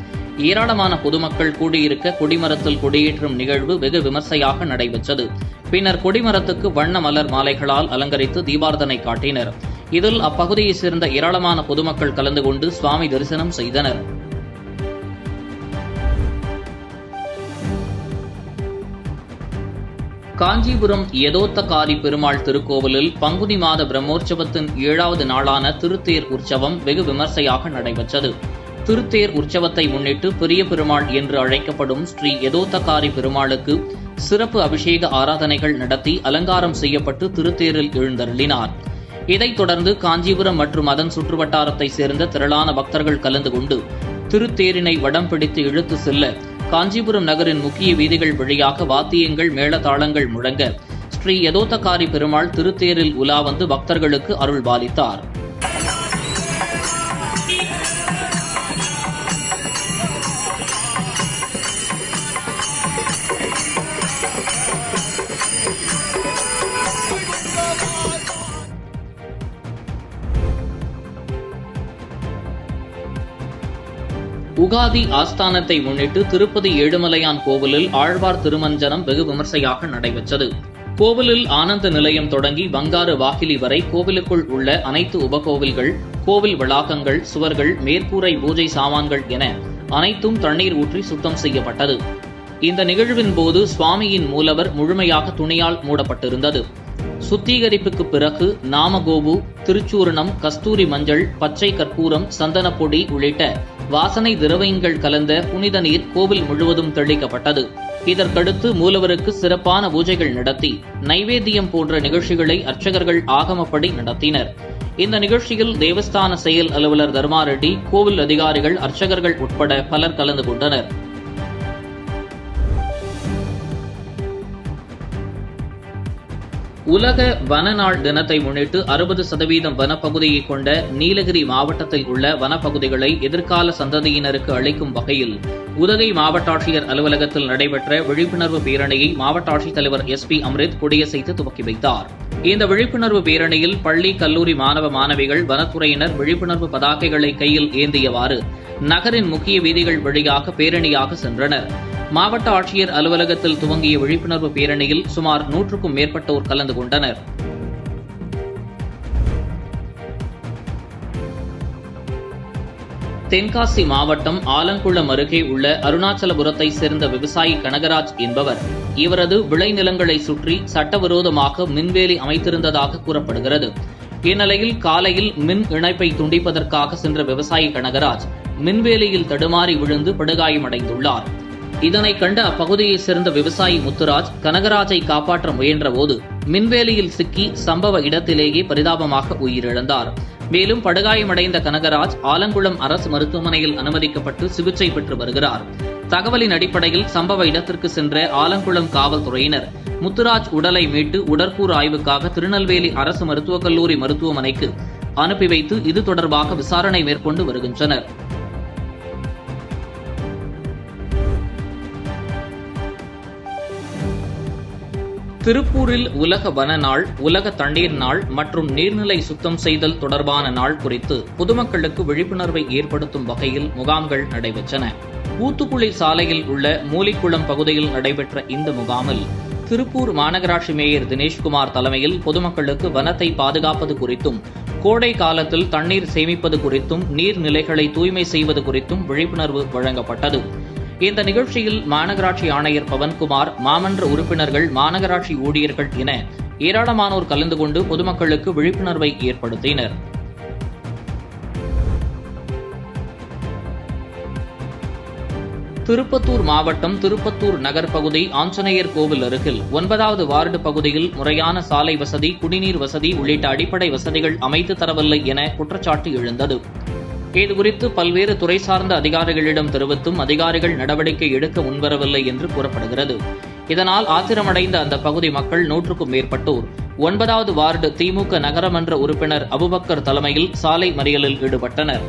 ஏராளமான பொதுமக்கள் கூடியிருக்க கொடிமரத்தில் கொடியேற்றும் நிகழ்வு வெகு விமர்சையாக நடைபெற்றது. பின்னர் கொடிமரத்துக்கு வண்ண மலர் மாலைகளால் அலங்கரித்து தீபாரதனை காட்டினர். இதில் அப்பகுதியைச் சேர்ந்த ஏராளமான பொதுமக்கள் கலந்து கொண்டு சுவாமி தரிசனம் செய்தனர். காஞ்சிபுரம் யதோத்தகாரி பெருமாள் திருக்கோவிலில் பங்குனி மாத பிரம்மோற்சவத்தின் 7வது நாளான திருத்தேர் உற்சவம் வெகு விமர்சையாக நடைபெற்றது. திருத்தேர் உற்சவத்தை முன்னிட்டு பெரிய பெருமாள் என்று அழைக்கப்படும் ஸ்ரீ யதோத்தகாரி பெருமாளுக்கு சிறப்பு அபிஷேக ஆராதனைகள் நடத்தி அலங்காரம் செய்யப்பட்டு திருத்தேரில் எழுந்தருளினார். இதைத் தொடர்ந்து காஞ்சிபுரம் மற்றும் அதன் சுற்றுவட்டாரத்தைச் சேர்ந்த திரளான பக்தர்கள் கலந்து கொண்டு திருத்தேரினை வடம் பிடித்து இழுத்து செல்ல காஞ்சிபுரம் நகரின் முக்கிய வீதிகள் வழியாக வாத்தியங்கள், மேளதாளங்கள் முழங்க ஸ்ரீ யதோத்தகாரி பெருமாள் திருத்தேரில் உலா வந்து பக்தர்களுக்கு அருள் பாலித்தார். உகாதி ஆஸ்தானத்தை முன்னிட்டு திருப்பதி ஏழுமலையான் கோவிலில் ஆழ்வார் திருமஞ்சனம் வெகு விமர்சையாக நடைபெற்றது. கோவிலில் ஆனந்த நிலையம் தொடங்கி பங்காரு வாகிலி வரை கோவிலுக்குள் உள்ள அனைத்து உபகோவில்கள், கோவில் வளாகங்கள், சுவர்கள், மேற்கூரை பூஜை சாமான்கள் என அனைத்தும் தண்ணீர் ஊற்றி சுத்தம் செய்யப்பட்டது. இந்த நிகழ்வின் போது சுவாமியின் மூலவர் முழுமையாக துணியால் மூடப்பட்டிருந்தது. சுத்திகரிப்புக்கு பிறகு நாமகோபு, திருச்சூரணம், கஸ்தூரி மஞ்சள், பச்சை கற்பூரம், சந்தனப்பொடி உள்ளிட்ட வாசனை திரவியங்கள் கலந்த புனித நீர் கோவில் முழுவதும் தெளிக்கப்பட்டது. இதற்கடுத்து மூலவருக்கு சிறப்பான பூஜைகள் நடத்தி நைவேத்தியம் போன்ற நிகழ்ச்சிகளை அர்ச்சகர்கள் ஆகமப்படி நடத்தினர். இந்த நிகழ்ச்சியில் தேவஸ்தான செயல் அலுவலர் தர்மாரெட்டி, கோவில் அதிகாரிகள், அர்ச்சகர்கள் உட்பட பலர் கலந்து கொண்டனர். உலக வனநாள் தினத்தை முன்னிட்டு 60% வனப்பகுதியை கொண்ட நீலகிரி மாவட்டத்தில் உள்ள வனப்பகுதிகளை எதிர்கால சந்ததியினருக்கு அளிக்கும் வகையில் உதகை மாவட்ட ஆட்சியர் அலுவலகத்தில் நடைபெற்ற விழிப்புணர்வு பேரணியை மாவட்ட ஆட்சித்தலைவர் SP அம்ரித் கொடியசைத்து துவக்கி வைத்தார். இந்த விழிப்புணர்வு பேரணியில் பள்ளி, கல்லூரி மாணவ மாணவிகள், வனத்துறையினர் விழிப்புணர்வு பதாகைகளை கையில் ஏந்தியவாறு நகரின் முக்கிய வீதிகள் வழியாக பேரணியாக சென்றனர். மாவட்ட ஆட்சியர் அலுவலகத்தில் துவங்கிய விழிப்புணர்வு பேரணியில் சுமார் 100க்கும் மேற்பட்டோர் கலந்து கொண்டனர். தென்காசி மாவட்டம் ஆலங்குளம் அருகே உள்ள அருணாச்சலபுரத்தைச் சேர்ந்த விவசாயி கனகராஜ் என்பவர் இவரது விளைநிலங்களை சுற்றி சட்டவிரோதமாக மின்வேலி அமைத்திருந்ததாக கூறப்படுகிறது. இந்நிலையில் காலையில் மின் இணைப்பை துண்டிப்பதற்காக சென்ற விவசாயி கனகராஜ் மின்வேலியில் தடுமாறி விழுந்து படுகாயமடைந்துள்ளார். இதனை கண்ட அப்பகுதியைச் சேர்ந்த விவசாயி முத்துராஜ் கனகராஜை காப்பாற்ற முயன்றபோது மின்வேலியில் சிக்கி சம்பவ இடத்திலேயே பரிதாபமாக உயிரிழந்தார். மேலும் படுகாயமடைந்த கனகராஜ் ஆலங்குளம் அரசு மருத்துவமனையில் அனுமதிக்கப்பட்டு சிகிச்சை பெற்று வருகிறார். தகவலின் அடிப்படையில் சம்பவ இடத்திற்கு சென்ற ஆலங்குளம் காவல்துறையினர் முத்துராஜ் உடலை மீட்டு உடற்கூறு ஆய்வுக்காக திருநெல்வேலி அரசு மருத்துவக் கல்லூரி மருத்துவமனைக்கு அனுப்பி வைத்து இது தொடர்பாக விசாரணை மேற்கொண்டு வருகின்றனர். திருப்பூரில் உலக வன நாள், உலக தண்ணீர் நாள் மற்றும் நீர்நிலை சுத்தம் செய்தல் தொடர்பான நாள் குறித்து பொதுமக்களுக்கு விழிப்புணர்வை ஏற்படுத்தும் வகையில் முகாம்கள் நடைபெற்றன. ஊத்துக்குளி சாலையில் உள்ள மூலிக்குளம் பகுதியில் நடைபெற்ற இந்த முகாமில் திருப்பூர் மாநகராட்சி மேயர் தினேஷ்குமார் தலைமையில் பொதுமக்களுக்கு வனத்தை பாதுகாப்பது குறித்தும், கோடை காலத்தில் தண்ணீர் சேமிப்பது குறித்தும், நீர்நிலைகளை தூய்மை செய்வது குறித்தும் விழிப்புணர்வு வழங்கப்பட்டது. இந்த நிகழ்ச்சியில் மாநகராட்சி ஆணையர் பவன்குமார், மாமன்ற உறுப்பினர்கள், மாநகராட்சி ஊழியர்கள் என ஏராளமானோர் கலந்து கொண்டு பொதுமக்களுக்கு விழிப்புணர்வை ஏற்படுத்தினர். திருப்பத்தூர் மாவட்டம் திருப்பத்தூர் நகர் பகுதி ஆஞ்சநேயர் கோவில் அருகில் 9வது வார்டு பகுதியில் முறையான சாலை வசதி, குடிநீர் வசதி உள்ளிட்ட அடிப்படை வசதிகள் அமைத்து தரவில்லை என குற்றச்சாட்டு எழுந்தது. இதுகுறித்து பல்வேறு துறை சார்ந்த அதிகாரிகளிடம் தெரிவித்தும் அதிகாரிகள் நடவடிக்கை எடுக்க முன்வரவில்லை என்று கூறப்படுகிறது. இதனால் ஆத்திரமடைந்த அந்த பகுதி மக்கள் 100க்கும் மேற்பட்டோர் 9வது வார்டு திமுக நகரமன்ற உறுப்பினர் அபுபக்கர் தலைமையில் சாலை மறியலில் ஈடுபட்டனர்.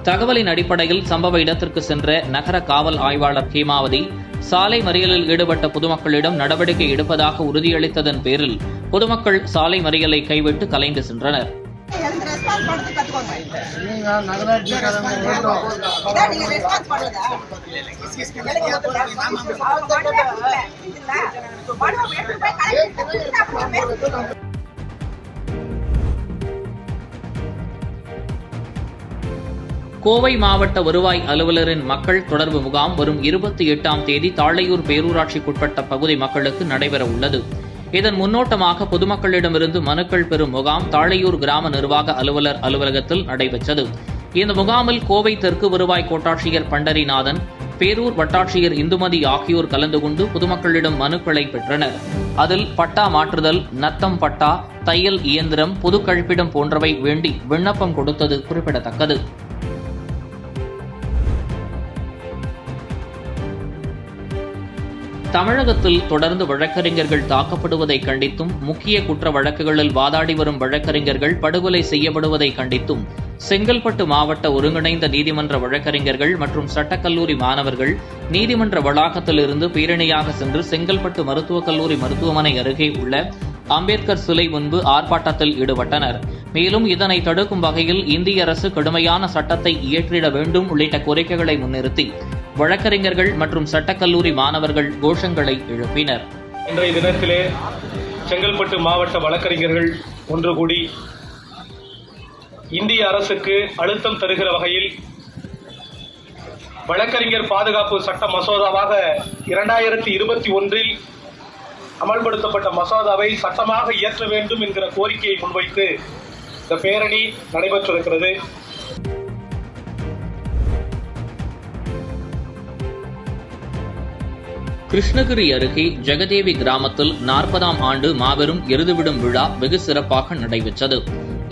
தகவலின் அடிப்படையில் சம்பவ இடத்திற்கு சென்ற நகர காவல் ஆய்வாளர் ஹேமாவதி சாலை மறியலில் ஈடுபட்ட பொதுமக்களிடம் நடவடிக்கை எடுப்பதாக உறுதியளித்ததன் பேரில் பொதுமக்கள் சாலை மறியலை கைவிட்டு கலைந்து சென்றனர். கோவை மாவட்ட வருவாய் அலுவலரின் மக்கள் தொடர்பு முகாம் வரும் 28ஆம் தேதி தாளையூர் பேரூராட்சிக்குட்பட்ட பகுதி மக்களுக்கு நடைபெற உள்ளது. இதன் முன்னோட்டமாக பொதுமக்களிடமிருந்து மனுக்கள் பெறும் முகாம் தாளையூர் கிராம நிர்வாக அலுவலர் அலுவலகத்தில் நடைபெற்றது. இந்த முகாமில் கோவை தெற்கு வருவாய் கோட்டாட்சியர் பண்டரிநாதன், பேரூர் வட்டாட்சியர் இந்துமதி ஆகியோர் கலந்து கொண்டு பொதுமக்களிடம் மனுக்களை பெற்றனர். அதில் பட்டா மாற்றுதல், நத்தம் பட்டா, தையல் இயந்திரம், பொது கழிப்பிடம் போன்றவை வேண்டி விண்ணப்பம் கொடுத்தது குறிப்பிடத்தக்கது. தமிழகத்தில் தொடர்ந்து வழக்கறிஞர்கள் தாக்கப்படுவதை கண்டித்தும், முக்கிய குற்ற வழக்குகளில் வாதாடி வரும் வழக்கறிஞர்கள் படுகொலை செய்யப்படுவதை கண்டித்தும் செங்கல்பட்டு மாவட்ட ஒருங்கிணைந்த நீதிமன்ற வழக்கறிஞர்கள் மற்றும் சட்டக்கல்லூரி மாணவர்கள் நீதிமன்ற வளாகத்திலிருந்து பேரணியாக சென்று செங்கல்பட்டு மருத்துவக் கல்லூரி மருத்துவமனை அருகே உள்ள அம்பேத்கர் சிலை முன்பு ஆர்ப்பாட்டத்தில் ஈடுபட்டனர். மேலும் இதனை தடுக்கும் வகையில் இந்திய அரசு கடுமையான சட்டத்தை இயற்றிட வேண்டும் உள்ளிட்ட கோரிக்கைகளை முன்னிறுத்தி வழக்கறிஞர்கள் மற்றும் சட்டக்கல்லூரி மாணவர்கள் கோஷங்களை எழுப்பினர். இன்றைய தினத்திலே செங்கல்பட்டு மாவட்ட வழக்கறிஞர்கள் ஒன்று கூடி இந்திய அரசுக்கு அழுத்தம் தருகிற வகையில் வழக்கறிஞர் பாதுகாப்பு சட்ட மசோதாவாக 2021 அமல்படுத்தப்பட்ட மசோதாவை சட்டமாக இயற்ற வேண்டும் என்கிற கோரிக்கையை முன்வைத்து இந்த பேரணி நடைபெற்றிருக்கிறது. கிருஷ்ணகிரி அருகே ஜெகதேவி கிராமத்தில் 40ஆம் ஆண்டு மாபெரும் எருதுவிடும் விழா வெகு சிறப்பாக நடைபெற்றது.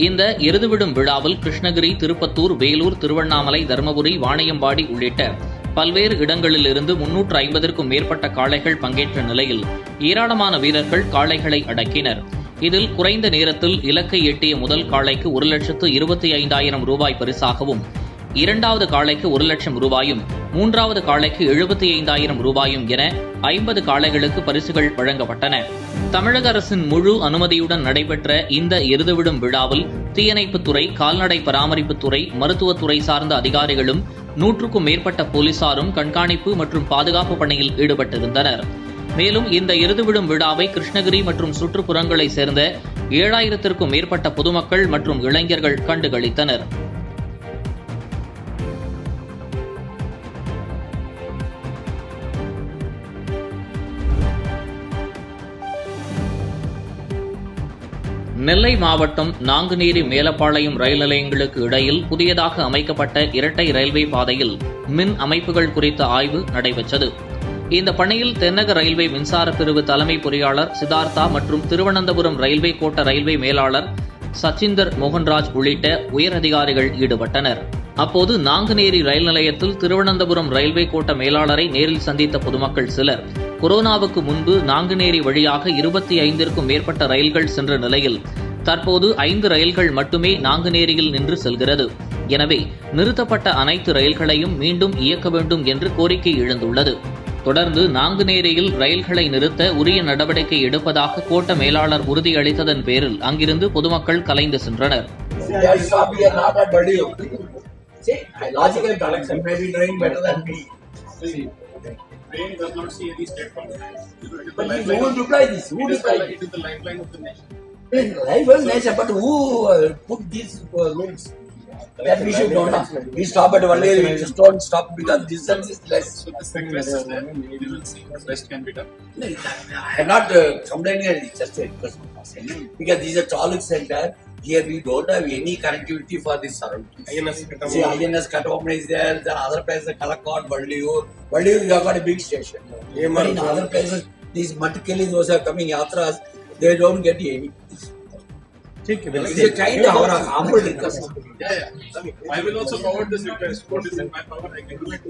இந்த எருதுவிடும் விழாவில் கிருஷ்ணகிரி, திருப்பத்தூர், வேலூர், திருவண்ணாமலை, தருமபுரி, வாணியம்பாடி உள்ளிட்ட பல்வேறு இடங்களிலிருந்து 350க்கும் மேற்பட்ட காளைகள் பங்கேற்ற நிலையில் ஏராளமான வீரர்கள் காளைகளை அடக்கினர். இதில் குறைந்த நேரத்தில் இலக்கை எட்டிய முதல் காளைக்கு 1,25,000 ரூபாய் பரிசாகவும், இரண்டாவது காளைக்கு 1 லட்சம் ரூபாயும், மூன்றாவது காளைக்கு 75,000 ரூபாயும் என 50 காளைகளுக்கு பரிசுகள் வழங்கப்பட்டன. தமிழக அரசின் முழு அனுமதியுடன் நடைபெற்ற இந்த எருதுவிடும் விழாவில் தீயணைப்புத்துறை, கால்நடை பராமரிப்புத்துறை, மருத்துவத்துறை சார்ந்த அதிகாரிகளும் 100க்கும் மேற்பட்ட போலீசாரும் கண்காணிப்பு மற்றும் பாதுகாப்பு பணியில் ஈடுபட்டிருந்தனர். மேலும் இந்த எருதுவிடும் விழாவை கிருஷ்ணகிரி மற்றும் சுற்றுப்புறங்களைச் சேர்ந்த 7,000க்கும் மேற்பட்ட பொதுமக்கள் மற்றும் இளைஞர்கள் கண்டுகளித்தனர். நெல்லை மாவட்டம் நாங்குநேரி, மேலப்பாளையம் ரயில் நிலையங்களுக்கு இடையில் புதியதாக அமைக்கப்பட்ட இரட்டை ரயில்வே பாதையில் மின் அமைப்புகள் குறித்த ஆய்வு நடைபெற்றது. இந்த பணியில் தென்னக ரயில்வே மின்சார பிரிவு தலைமை பொறியாளர் சித்தார்த்தா மற்றும் திருவனந்தபுரம் ரயில்வே கோட்ட ரயில்வே மேலாளர் சச்சிந்தர் மோகன்ராஜ் உள்ளிட்ட உயர் அதிகாரிகள் ஈடுபட்டனர். அப்போது நாங்குநேரி ரயில் நிலையத்தில் திருவனந்தபுரம் ரயில்வே கோட்ட மேலாளரை நேரில் சந்தித்த பொதுமக்கள் சிலர், கொரோனாவுக்கு முன்பு நாங்குநேரி வழியாக 25க்கும் மேற்பட்ட ரயில்கள் சென்ற நிலையில் தற்போது 5 ரயில்கள் மட்டுமே நாங்குநேரியில் நின்று செல்கிறது. எனவே நிறுத்தப்பட்ட அனைத்து ரயில்களையும் மீண்டும் இயக்க வேண்டும் என்று கோரிக்கை எழுந்துள்ளது. தொடர்ந்து நாங்குநேரியில் ரயில்களை நிறுத்த உரிய நடவடிக்கை எடுப்பதாக கோட்ட மேலாளர் உறுதியளித்ததன் பேரில் அங்கிருந்து பொதுமக்கள் கலைந்து சென்றனர். Rain does not see any state from but who will reply this? Who will reply? It is the lifeline of the nation. Lifeline nation, but who put these rules? That we should know. We stop at only, we just don't stop because distance is less. So this request is there. We will see what best can be done. I am not complaining, it's just a request. Because this is a traffic center. Here we don't have any connectivity for this surroundings. See, INS Katawamma is there, the other places, Kalakot, Valliyur, we have got a big station. But in other places, these Mattikali, those are coming yatras, they don't get any. It's a kind of our humble request. I will also forward this request. What is in my power, I can do it.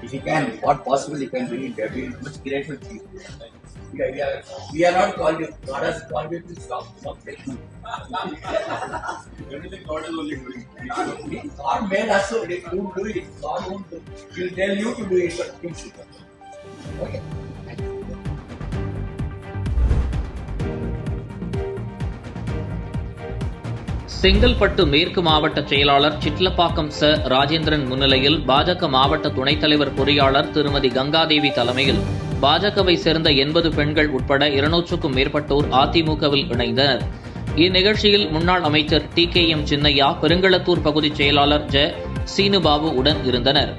If you can, what possible you can do it, we are much grateful to you. We are not called you. God has called you to stop something. Everything God is only doing. God made us so we don't do it. God won't do it. He will tell you to do it, but things will come. Okay. Chengalpattu மேற்கு மாவட்ட செயலாளர் சிட்லப்பாக்கம் ச. ராஜேந்திரன் முன்னிலையில் பாஜக மாவட்ட துணைத் தலைவர் பொறியாளர் திருமதி கங்காதேவி தலைமையில் பாஜகவை சேர்ந்த 80 பெண்கள் உட்பட 200க்கும் மேற்பட்டோர் அதிமுகவில் இணைந்தனர். இந்நிகழ்ச்சியில் முன்னாள் அமைச்சர் TKM சின்னையா, பெருங்களத்தூர் பகுதி செயலாளர் ஜ. சீனுபாபு உடன் இருந்தனர்.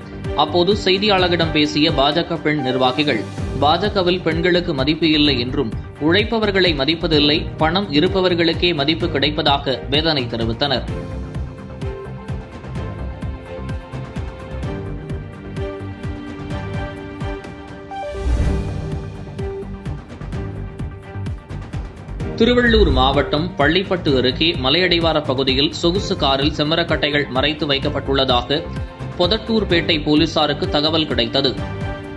அப்போது செய்தியாளர்களிடம் பேசிய பாஜக பெண் நிர்வாகிகள், பாஜகவில் பெண்களுக்கு மதிப்பு இல்லை என்றும், உழைப்பவர்களை மதிப்பதில்லை, பணம் இருப்பவர்களுக்கே மதிப்பு கிடைப்பதாக வேதனை தெரிவித்தனர். திருவள்ளூர் மாவட்டம் பள்ளிப்பட்டு அருகே மலையடிவார பகுதியில் சொகுசு காரில் செம்மரக்கட்டைகள் மறைத்து வைக்கப்பட்டுள்ளதாக பொதட்டூர்பேட்டை போலீசாருக்கு தகவல் கிடைத்தது.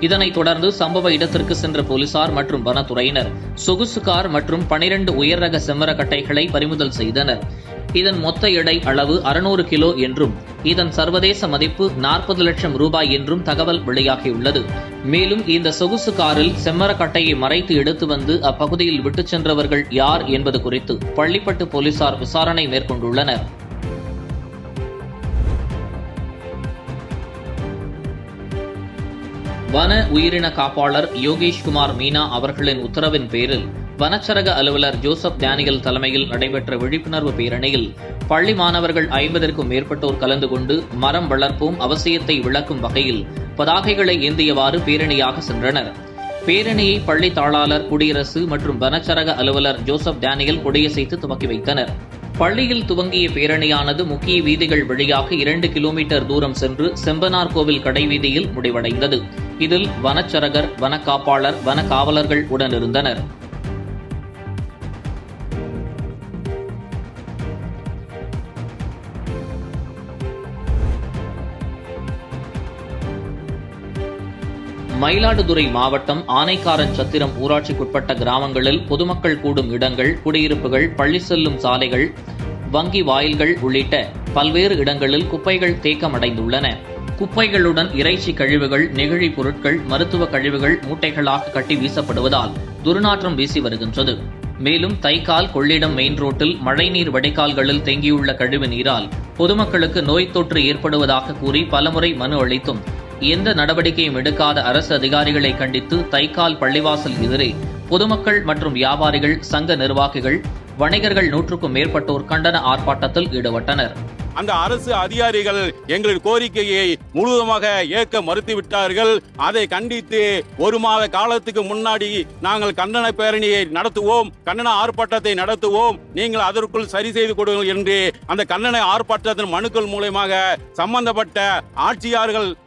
இதனைத் தொடர்ந்து சம்பவ இடத்திற்கு சென்ற போலீசார் மற்றும் வனத்துறையினர் சொகுசு கார் மற்றும் 12 உயர் ரக செம்மரக்கட்டைகளை பறிமுதல் செய்தனர். இதன் மொத்த எடை அளவு 600 கிலோ என்றும் இதன் சர்வதேச மதிப்பு 40 லட்சம் ரூபாய் என்றும் தகவல் வெளியாகியுள்ளது. மேலும் இந்த சொகுசு காரில் செம்மரக்கட்டையை மறைத்து எடுத்து வந்து அப்பகுதியில் விட்டுச் சென்றவர்கள் யார் என்பது குறித்து பள்ளிப்பட்டு போலீசார் விசாரணை மேற்கொண்டுள்ளனர். வன உயிரின காப்பாளர் யோகேஷ்குமார் மீனா அவர்களின் உத்தரவின் பேரில் வனச்சரக அலுவலர் ஜோசப் டேனியல் தலைமையில் நடைபெற்ற விழிப்புணர்வு பேரணியில் பள்ளி மாணவர்கள் 50க்கும் மேற்பட்டோர் கலந்து கொண்டு மரம் வளர்ப்போம் அவசியத்தை விளக்கும் வகையில் பதாகைகளை ஏந்தியவாறு பேரணியாக சென்றனர். பேரணியை பள்ளி தாளாளர் குடியரசு மற்றும் வனச்சரக அலுவலர் ஜோசப் டேனியல் கொடியசைத்து துவக்கி வைத்தனர். பள்ளியில் துவங்கிய பேரணியானது முக்கிய வீதிகள் வழியாக 2 கிலோமீட்டர் தூரம் சென்று செம்பனார் கோவில் கடைவீதியில் முடிவடைந்தது. இதில் வனச்சரகர், வனக்காப்பாளர், வனக்காவலர்கள் உடனிருந்தனர். மயிலாடுதுறை மாவட்டம் ஆனைக்காரன்சத்திரம் ஊராட்சிக்குட்பட்ட கிராமங்களில் பொதுமக்கள் கூடும் இடங்கள், குடியிருப்புகள், பள்ளி செல்லும் சாலைகள், வங்கி வாயில்கள் உள்ளிட்ட பல்வேறு இடங்களில் குப்பைகள் தேக்கமடைந்துள்ளன. குப்பைகளுடன் இறைச்சி கழிவுகள், நெகிழி பொருட்கள், மருத்துவ கழிவுகள் மூட்டைகளாக கட்டி வீசப்படுவதால் துர்நாற்றம் வீசி வருகின்றது. மேலும் தைக்கால், கொள்ளிடம் மெயின் ரோட்டில் மழைநீர் வடிகால்களில் தேங்கியுள்ள கழிவு நீரால் பொதுமக்களுக்கு நோய் தொற்று ஏற்படுவதாக கூறி பலமுறை மனு அளித்தும் எந்த நடவடிக்கையும் எடுக்காத அரசு அதிகாரிகளை கண்டித்து தைக்கால் பள்ளிவாசல் எதிரே பொதுமக்கள் மற்றும் வியாபாரிகள், சங்க நிர்வாகிகள், வணிகர்கள் 100க்கும் மேற்பட்டோர் கண்டன ஆர்ப்பாட்டத்தில் ஈடுபட்டனர். அந்த அரசு அதிகாரிகள் எங்கள் கோரிக்கையை முழுவதுமாக ஏற்க மறுத்துவிட்டார்கள். அதை கண்டித்து 1 மாத காலத்துக்கு முன்னாடி நாங்கள் கண்டன பேரணியை நடத்துவோம், கண்டன ஆர்ப்பாட்டத்தை நடத்துவோம், நீங்கள் அதற்குள் சரி செய்து கொடுங்கள் என்று அந்த கண்டன ஆர்ப்பாட்டத்தின் மனுக்கள் மூலமாக சம்பந்தப்பட்ட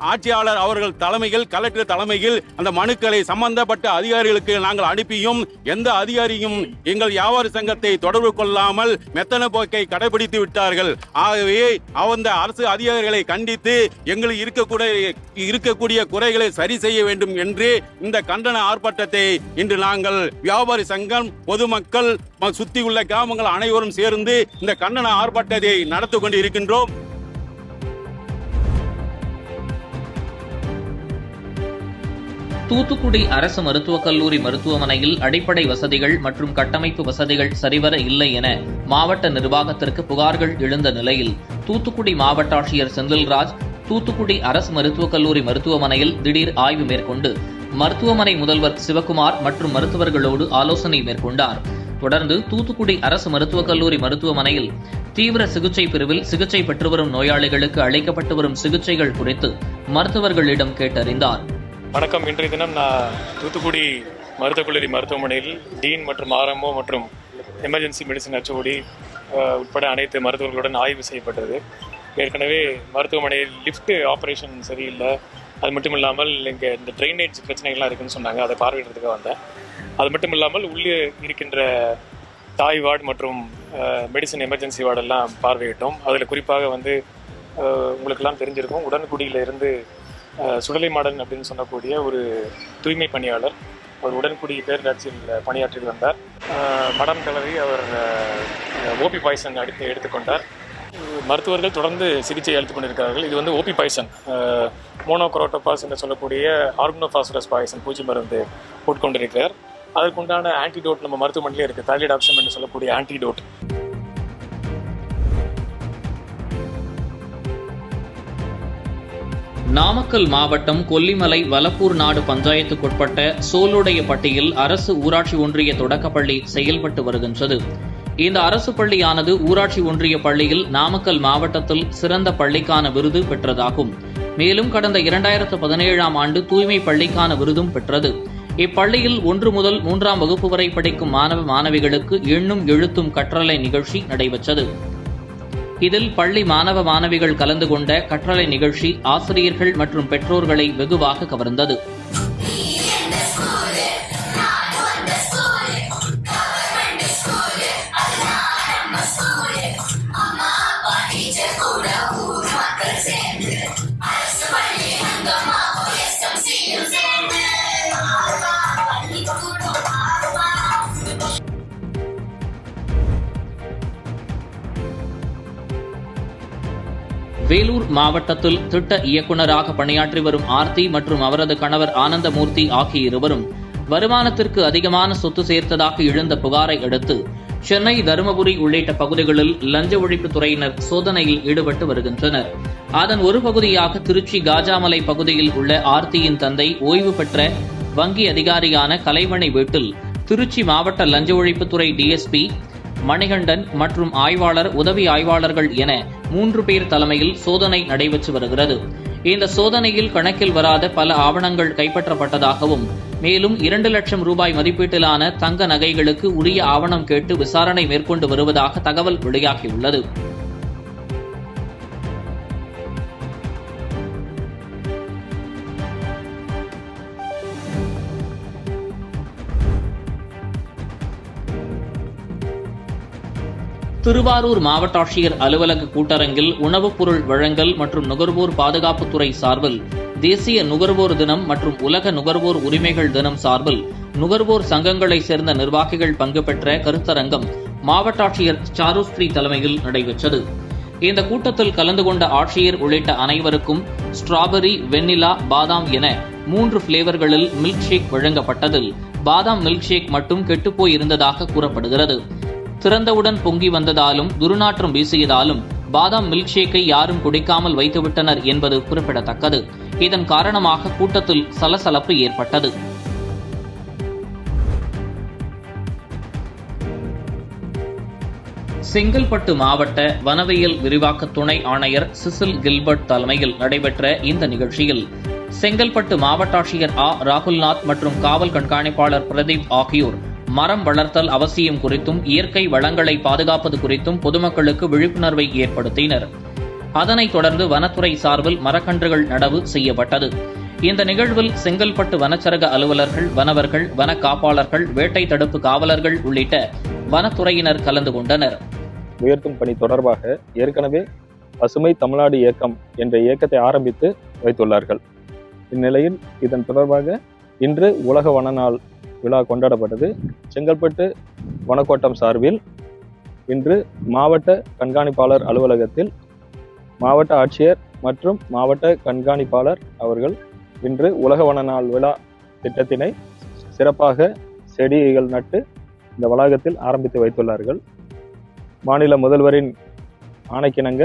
ஆட்சியாளர் அவர்கள் தலைமையில், கலெக்டர் தலைமையில் அந்த மனுக்களை சம்பந்தப்பட்ட அதிகாரிகளுக்கு நாங்கள் அனுப்பியும் எந்த அதிகாரியும் எங்கள் வியாபாரி சங்கத்தை தொடர்பு கொள்ளாமல் மெத்தன போக்கை கடைபிடித்து விட்டார்கள். ஆகவே அந்த அரசு அதிகாரிகளை கண்டித்து எங்களுக்கு இருக்கக்கூடிய குறைகளை சரி செய்ய வேண்டும் என்று இந்த கண்டன ஆர்ப்பாட்டத்தை இன்று நாங்கள் வியாபாரி சங்கம், பொதுமக்கள், சுற்றியுள்ள கிராமங்கள் அனைவரும் சேர்ந்து இந்த கண்டன ஆர்ப்பாட்டத்தை நடத்தி கொண்டு இருக்கின்றோம். தூத்துக்குடி அரசு மருத்துவக் கல்லூரி மருத்துவமனையில் அடிப்படை வசதிகள் மற்றும் கட்டமைப்பு வசதிகள் சரிவர இல்லை என மாவட்ட நிர்வாகத்திற்கு புகார்கள் எழுந்த நிலையில் தூத்துக்குடி மாவட்ட ஆட்சியர் செந்தில்ராஜ் தூத்துக்குடி அரசு மருத்துவக் கல்லூரி மருத்துவமனையில் திடீர் ஆய்வு மேற்கொண்டு மருத்துவமனை முதல்வர் சிவக்குமார் மற்றும் மருத்துவர்களோடு ஆலோசனை மேற்கொண்டார். தொடர்ந்து தூத்துக்குடி அரசு மருத்துவக் கல்லூரி மருத்துவமனையில் தீவிர சிகிச்சை பிரிவில் சிகிச்சை பெற்று வரும் நோயாளிகளுக்கு அளிக்கப்பட்டு வரும் சிகிச்சைகள் குறித்து மருத்துவர்களிடம் கேட்டறிந்தார். வணக்கம். இன்றைய தினம் நான் தூத்துக்குடி மருத்துவக் கல்லூரி மருத்துவமனையில் டீன் மற்றும் ஆர்எம்ஓ மற்றும் எமர்ஜென்சி மெடிசன் HOD உட்பட அனைத்து மருத்துவர்களுடன் ஆய்வு செய்யப்பட்டது. ஏற்கனவே மருத்துவமனையில் லிஃப்ட் ஆப்ரேஷன் சரியில்லை, அது மட்டும் இல்லாமல் இங்கே இந்த ட்ரைனேஜ் பிரச்சனைகள்லாம் இருக்குதுன்னு சொன்னாங்க. அதை பார்வையிடுறதுக்காக வந்தேன். அது மட்டும் இல்லாமல் உள்ளே இருக்கின்ற தாய் வார்டு மற்றும் மெடிசன் எமர்ஜென்சி வார்டெல்லாம் பார்வையிட்டோம். அதில் குறிப்பாக வந்து உங்களுக்கெல்லாம் தெரிஞ்சிருக்கும், உடன்குடியில் இருந்து சுடலை மாடன் அப்படின்னு சொல்லக்கூடிய ஒரு தூய்மை பணியாளர், அவர் உடன்குடி பேரூராட்சியில் பணியாற்றி வந்தார். மடம் கலவி அவர் ஓபி பாய்சன் எடுத்துக்கொண்டார். மருத்துவர்கள் தொடர்ந்து சிகிச்சை அளித்துக் கொண்டிருக்கிறார்கள். இது வந்து ஓபி பாய்சன், மோனோக்ரோட்டோபாஸ் என்று சொல்லக்கூடிய ஆர்கனோபாஸ்பரஸ் பாய்சன் பூச்சி மருந்து போட்டுக்கொண்டிருக்கிறார். அதற்குண்டான ஆன்டிடோட் நம்ம மருத்துவமனையிலே இருக்குது, தைலிடாப்சம் என்று சொல்லக்கூடிய ஆன்டிடோட். நாமக்கல் மாவட்டம் கொல்லிமலை வலப்பூர் நாடு பஞ்சாயத்துக்குட்பட்ட சோலுடையப்பட்டியில் அரசு ஊராட்சி ஒன்றிய தொடக்கப்பள்ளி செயல்பட்டு வருகின்றது. இந்த அரசு பள்ளியானது ஊராட்சி ஒன்றிய பள்ளியில் நாமக்கல் மாவட்டத்தில் சிறந்த பள்ளிக்கான விருது பெற்றதாகும். மேலும் கடந்த 2017ஆம் ஆண்டு தூய்மை பள்ளிக்கான விருதும் பெற்றது. இப்பள்ளியில் 1 முதல் 3ஆம் வகுப்பு வரை படிக்கும் மாணவ மாணவிகளுக்கு எண்ணும் எழுத்தும் கற்றலை நிகழ்ச்சி நடைபெற்றது. இதில் பள்ளி மாணவ மாணவிகள் கலந்து கொண்ட கற்றலை நிகழ்ச்சி ஆசிரியர்கள் மற்றும் பெற்றோர்களை வெகுவாக கவர்ந்தது. வேலூர் மாவட்டத்தில் திட்ட இயக்குநராக பணியாற்றி வரும் ஆர்த்தி மற்றும் அவரது கணவர் ஆனந்தமூர்த்தி ஆகிய இருவரும் வருமானத்திற்கு அதிகமான சொத்து சேர்த்ததாக எழுந்த புகாரை அடுத்து சென்னை, தருமபுரி உள்ளிட்ட பகுதிகளில் லஞ்ச ஒழிப்புத் துறையினர் சோதனையில் ஈடுபட்டு வருகின்றனர். அதன் ஒரு பகுதியாக திருச்சி காஜாமலை பகுதியில் உள்ள ஆர்த்தியின் தந்தை ஓய்வு பெற்ற வங்கி அதிகாரியான கலைமணி வீட்டில் திருச்சி மாவட்ட லஞ்ச ஒழிப்புத்துறை டிஎஸ்பி மணிகண்டன் மற்றும் ஆய்வாளர், உதவி ஆய்வாளர்கள் என 3 பேர் தலைமையில் சோதனை நடைபெற்று வருகிறது. இந்த சோதனையில் கணக்கில் வராத பல ஆவணங்கள் கைப்பற்றப்பட்டதாகவும், மேலும் 2 லட்சம் ரூபாய் மதிப்பீட்டிலான தங்க நகைகளுக்கு உரிய ஆவணம் கேட்டு விசாரணை மேற்கொண்டு வருவதாக தகவல் வெளியாகியுள்ளது. திருவாரூர் மாவட்ட ஆட்சியர் அலுவலக கூட்டரங்கில் உணவுப் பொருள் வழங்கல் மற்றும் நுகர்வோர் பாதுகாப்புத்துறை சார்பில் தேசிய நுகர்வோர் தினம் மற்றும் உலக நுகர்வோர் உரிமைகள் தினம் சார்பில் நுகர்வோர் சங்கங்களைச் சேர்ந்த நிர்வாகிகள் பங்கு பெற்ற கருத்தரங்கம் மாவட்ட ஆட்சியர் சாருஸ்ரீ தலைமையில் நடைபெற்றது. இந்த கூட்டத்தில் கலந்து கொண்ட ஆட்சியர் உள்ளிட்ட அனைவருக்கும் ஸ்ட்ராபெரி, வெண்ணிலா, பாதாம் என 3 பிளேவர்களில் மில்க் ஷேக் வழங்கப்பட்டதில் பாதாம் மில்க் ஷேக் மட்டும் கெட்டுப்போய் இருந்ததாக கூறப்படுகிறது. திறந்தவுடன் பொங்கி வந்ததாலும் துர்நாற்றம் வீசியதாலும் பாதாம் மில்க் ஷேக்கை யாரும் குடிக்காமல் வைத்துவிட்டனர் என்பது குறிப்பிடத்தக்கது. இதன் காரணமாக கூட்டத்தில் சலசலப்பு ஏற்பட்டது. செங்கல்பட்டு மாவட்ட வனவியல் விரிவாக்க துணை ஆணையர் சிசில் கில்பர்ட் தலைமையில் நடைபெற்ற இந்த நிகழ்ச்சியில் செங்கல்பட்டு மாவட்ட ஆட்சியர் ராகுல்நாத் மற்றும் காவல் கண்காணிப்பாளர் பிரதீப் ஆகியோர் மரம் வளர்த்தல் அவசியம் குறித்தும் இயற்கை வளங்களை பாதுகாப்பது குறித்தும் பொதுமக்களுக்கு விழிப்புணர்வை ஏற்படுத்தினர். அதனைத் தொடர்ந்து வனத்துறை சார்பில் மரக்கன்றுகள் நடவு செய்யப்பட்டது. இந்த நிகழ்வில் செங்கல்பட்டு வனச்சரக அலுவலர்கள், வனவர்கள், வன காப்பாளர்கள், வேட்டை தடுப்பு காவலர்கள் உள்ளிட்ட வனத்துறையினர் கலந்து கொண்டனர். உயர்த்தும் பணி தொடர்பாக ஏற்கனவே பசுமை தமிழ்நாடு இயக்கம் என்ற இயக்கத்தை ஆரம்பித்து வைத்துள்ளார்கள். இந்நிலையில் இதன் தொடர்பாக இன்று உலக வன நாள் விழா கொண்டாடப்பட்டது. செங்கல்பட்டு வனக்கோட்டம் சார்பில் இன்று மாவட்ட கண்காணிப்பாளர் அலுவலகத்தில் மாவட்ட ஆட்சியர் மற்றும் மாவட்ட கண்காணிப்பாளர் அவர்கள் இன்று உலக வன நாள் விழா திட்டத்தினை சிறப்பாக செடிகள் நட்டு இந்த வளாகத்தில் ஆரம்பித்து வைத்துள்ளார்கள். மாநில முதல்வரின் ஆணைக்கிணங்க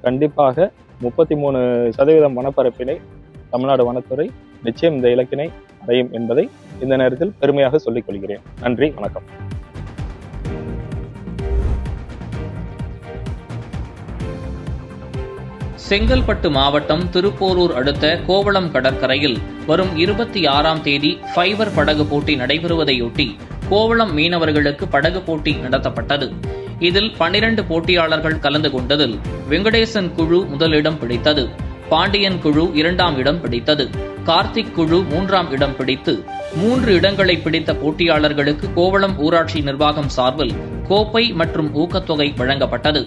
கண்டிப்பாக 33% வனப்பரப்பினை தமிழ்நாடு வனத்துறை நிச்சயம் இந்த இலக்கினை அடையும் என்பதை இந்த நேரத்தில் பெருமையாக சொல்லிக் கொள்கிறேன். நன்றி, வணக்கம். செங்கல்பட்டு மாவட்டம் திருப்போரூர் அடுத்த கோவளம் கடற்கரையில் வரும் 26ஆம் தேதி ஃபைபர் படகு போட்டி நடைபெறுவதையொட்டி கோவளம் மீனவர்களுக்கு படகு போட்டி நடத்தப்பட்டது. இதில் 12 போட்டியாளர்கள் கலந்து கொண்டதில் வெங்கடேசன் குழு முதலிடம் பிடித்தது, பாண்டியன் குழு 2ஆம் இடம் பிடித்தது, கார்த்திக் குழு 3ஆம் இடம் பிடித்து 3 இடங்களை பிடித்த போட்டியாளர்களுக்கு கோவளம் ஊராட்சி நிர்வாகம் சார்பில் கோப்பை மற்றும் ஊக்கத்தொகை வழங்கப்பட்டது.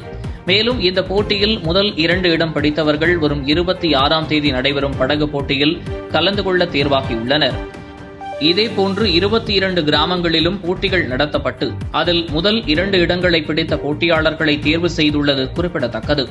மேலும் இந்த போட்டியில் முதல் 2 இடம் பிடித்தவர்கள் வரும் 26ஆம் தேதி நடைபெறும் படகு போட்டியில் கலந்து கொள்ள தேர்வாகியுள்ளனர். இதேபோன்று 22 கிராமங்களிலும் போட்டிகள் நடத்தப்பட்டு அதில் முதல் 2 இடங்களை பிடித்த போட்டியாளர்களை தேர்வு செய்துள்ளது குறிப்பிடத்தக்கது.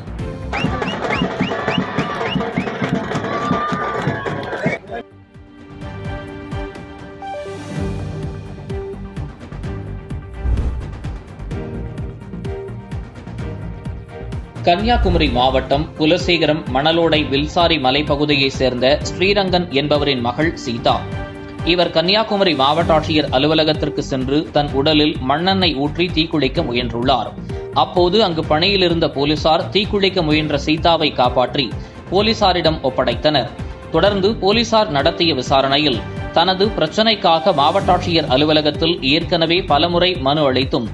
கன்னியாகுமரி மாவட்டம் குலசேகரம் மணலோடை வில்சாரி மலைப்பகுதியைச் சேர்ந்த ஸ்ரீரங்கன் என்பவரின் மகள் சீதா. இவர் கன்னியாகுமரி மாவட்ட ஆட்சியர் அலுவலகத்திற்கு சென்று தன் உடலில் மண்ணெண்ணெய் ஊற்றி தீக்குளிக்க முயன்றுள்ளார். அப்போது அங்கு பணியில் இருந்த போலீசார் தீக்குளிக்க முயன்ற சீதாவை காப்பாற்றி போலீசாரிடம் ஒப்படைத்தனர். தொடர்ந்து போலீசார் நடத்திய விசாரணையில் தனது பிரச்சினைக்காக மாவட்ட ஆட்சியர் அலுவலகத்தில் ஏற்கனவே பலமுறை மனு அளித்தும்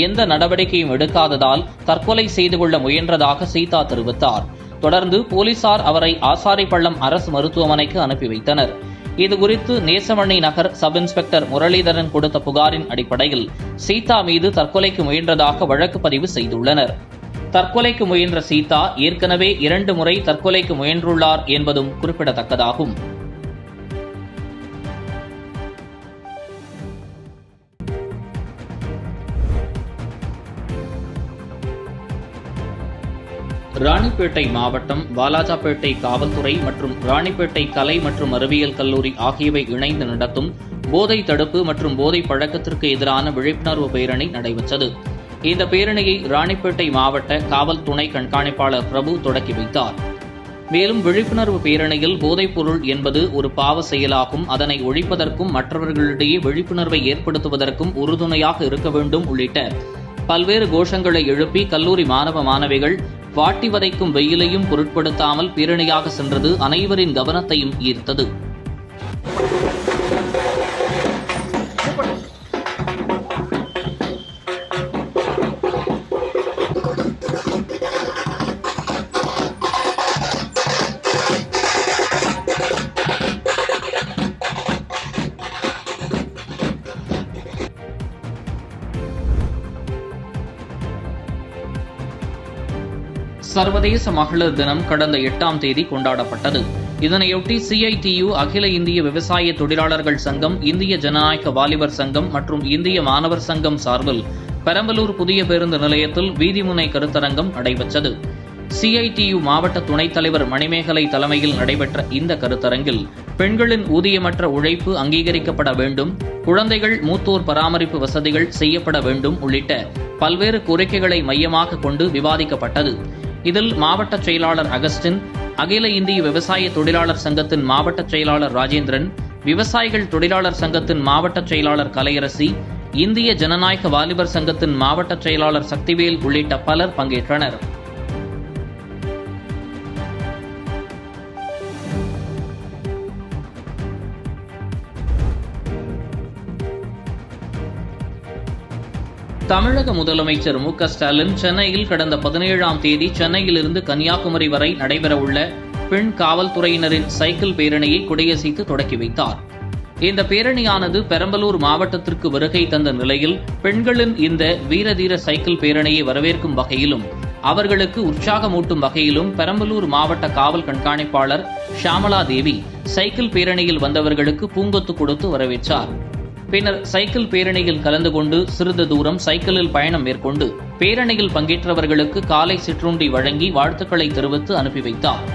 எந்த நடவடிக்கையும் எடுக்காததால் தற்கொலை செய்து கொள்ள முயன்றதாக சீதா தெரிவித்தார். தொடர்ந்து போலீசார் அவரை ஆசாரிப்பள்ளம் அரசு மருத்துவமனைக்கு அனுப்பி வைத்தனர். இதுகுறித்து நேசமணி நகர் சப் இன்ஸ்பெக்டர் முரளிதரன் கொடுத்த புகாரின் அடிப்படையில் சீதா மீது தற்கொலைக்கு முயன்றதாக வழக்கு பதிவு செய்துள்ளனர். தற்கொலைக்கு முயன்ற சீதா ஏற்கனவே 2 முறை தற்கொலைக்கு முயன்றுள்ளார் என்பதும் குறிப்பிடத்தக்கதாகும். ராணிப்பேட்டை மாவட்டம் வாலாஜாப்பேட்டை காவல்துறை மற்றும் ராணிப்பேட்டை கலை மற்றும் அறிவியல் கல்லூரி ஆகியவை இணைந்து நடத்தும் போதை தடுப்பு மற்றும் போதை பழக்கத்திற்கு எதிரான விழிப்புணர்வு பேரணி நடைபெற்றது. இந்த பேரணியை ராணிப்பேட்டை மாவட்ட காவல் துணை கண்காணிப்பாளர் பிரபு தொடக்கி வைத்தார். மேலும் விழிப்புணர்வு பேரணியில் போதைப்பொருள் என்பது ஒரு பாவ செயலாகும், அதனை ஒழிப்பதற்கும் மற்றவர்களிடையே விழிப்புணர்வை ஏற்படுத்துவதற்கும் உறுதுணையாக இருக்க வேண்டும் உள்ளிட்ட பல்வேறு கோஷங்களை எழுப்பி கல்லூரி மாணவ மாணவிகள் வாட்டி வதைக்கும் வெயிலையும் பொருட்படுத்தாமல் பேரணியாக சென்றது அனைவரின் கவனத்தையும் ஈர்த்தது. சர்வதேச மகளிர் தினம் கடந்த 8ஆம் தேதி கொண்டாடப்பட்டது. இதனையொட்டி CITU, அகில இந்திய விவசாய தொழிலாளர்கள் சங்கம், இந்திய ஜனநாயக வாலிபர் சங்கம் மற்றும் இந்திய மாணவர் சங்கம் சார்பில் பெரம்பலூர் புதிய பேருந்து நிலையத்தில் வீதிமுனை கருத்தரங்கம் நடைபெற்றது. CITU மாவட்ட துணைத் தலைவர் மணிமேகலை தலைமையில் நடைபெற்ற இந்த கருத்தரங்கில் பெண்களின் ஊதியமற்ற உழைப்பு அங்கீகரிக்கப்பட வேண்டும், குழந்தைகள் மூத்தோர் பராமரிப்பு வசதிகள் செய்யப்பட வேண்டும் உள்ளிட்ட பல்வேறு கோரிக்கைகளை மையமாக கொண்டு விவாதிக்கப்பட்டது. இதில் மாவட்ட செயலாளர் அகஸ்டின், அகில இந்திய விவசாய தொழிலாளர் சங்கத்தின் மாவட்ட செயலாளர் ராஜேந்திரன், விவசாயிகள் தொழிலாளர் சங்கத்தின் மாவட்ட செயலாளர் கலையரசி, இந்திய ஜனநாயக வாலிபர் சங்கத்தின் மாவட்ட செயலாளர் சக்திவேல் உள்ளிட்ட பலர் பங்கேற்றனர். தமிழக முதலமைச்சர் மு.க.ஸ்டாலின் சென்னையில் கடந்த 17ஆம் தேதி சென்னையிலிருந்து கன்னியாகுமரி வரை நடைபெறவுள்ள பெண் காவல்துறையினரின் சைக்கிள் பேரணியை கொடியசைத்து தொடக்கி வைத்தார். இந்த பேரணியானது பெரம்பலூர் மாவட்டத்திற்கு வருகை தந்த நிலையில் பெண்களின் இந்த வீரதீர சைக்கிள் பேரணியை வரவேற்கும் வகையிலும் அவர்களுக்கு உற்சாகமூட்டும் வகையிலும் பெரம்பலூர் மாவட்ட காவல் கண்காணிப்பாளர் ஷியாமலா தேவி சைக்கிள் பேரணியில் வந்தவர்களுக்கு பூங்கொத்து கொடுத்து வரவேற்றார். பின்னர் சைக்கிள் பேரணியில் கலந்து கொண்டு சிறிது தூரம் சைக்கிளில் பயணம் மேற்கொண்டு பேரணியில் பங்கேற்றவர்களுக்கு காலை சிற்றுண்டி வழங்கி வாழ்த்துக்களை தெரிவித்து அனுப்பி வைத்தார்.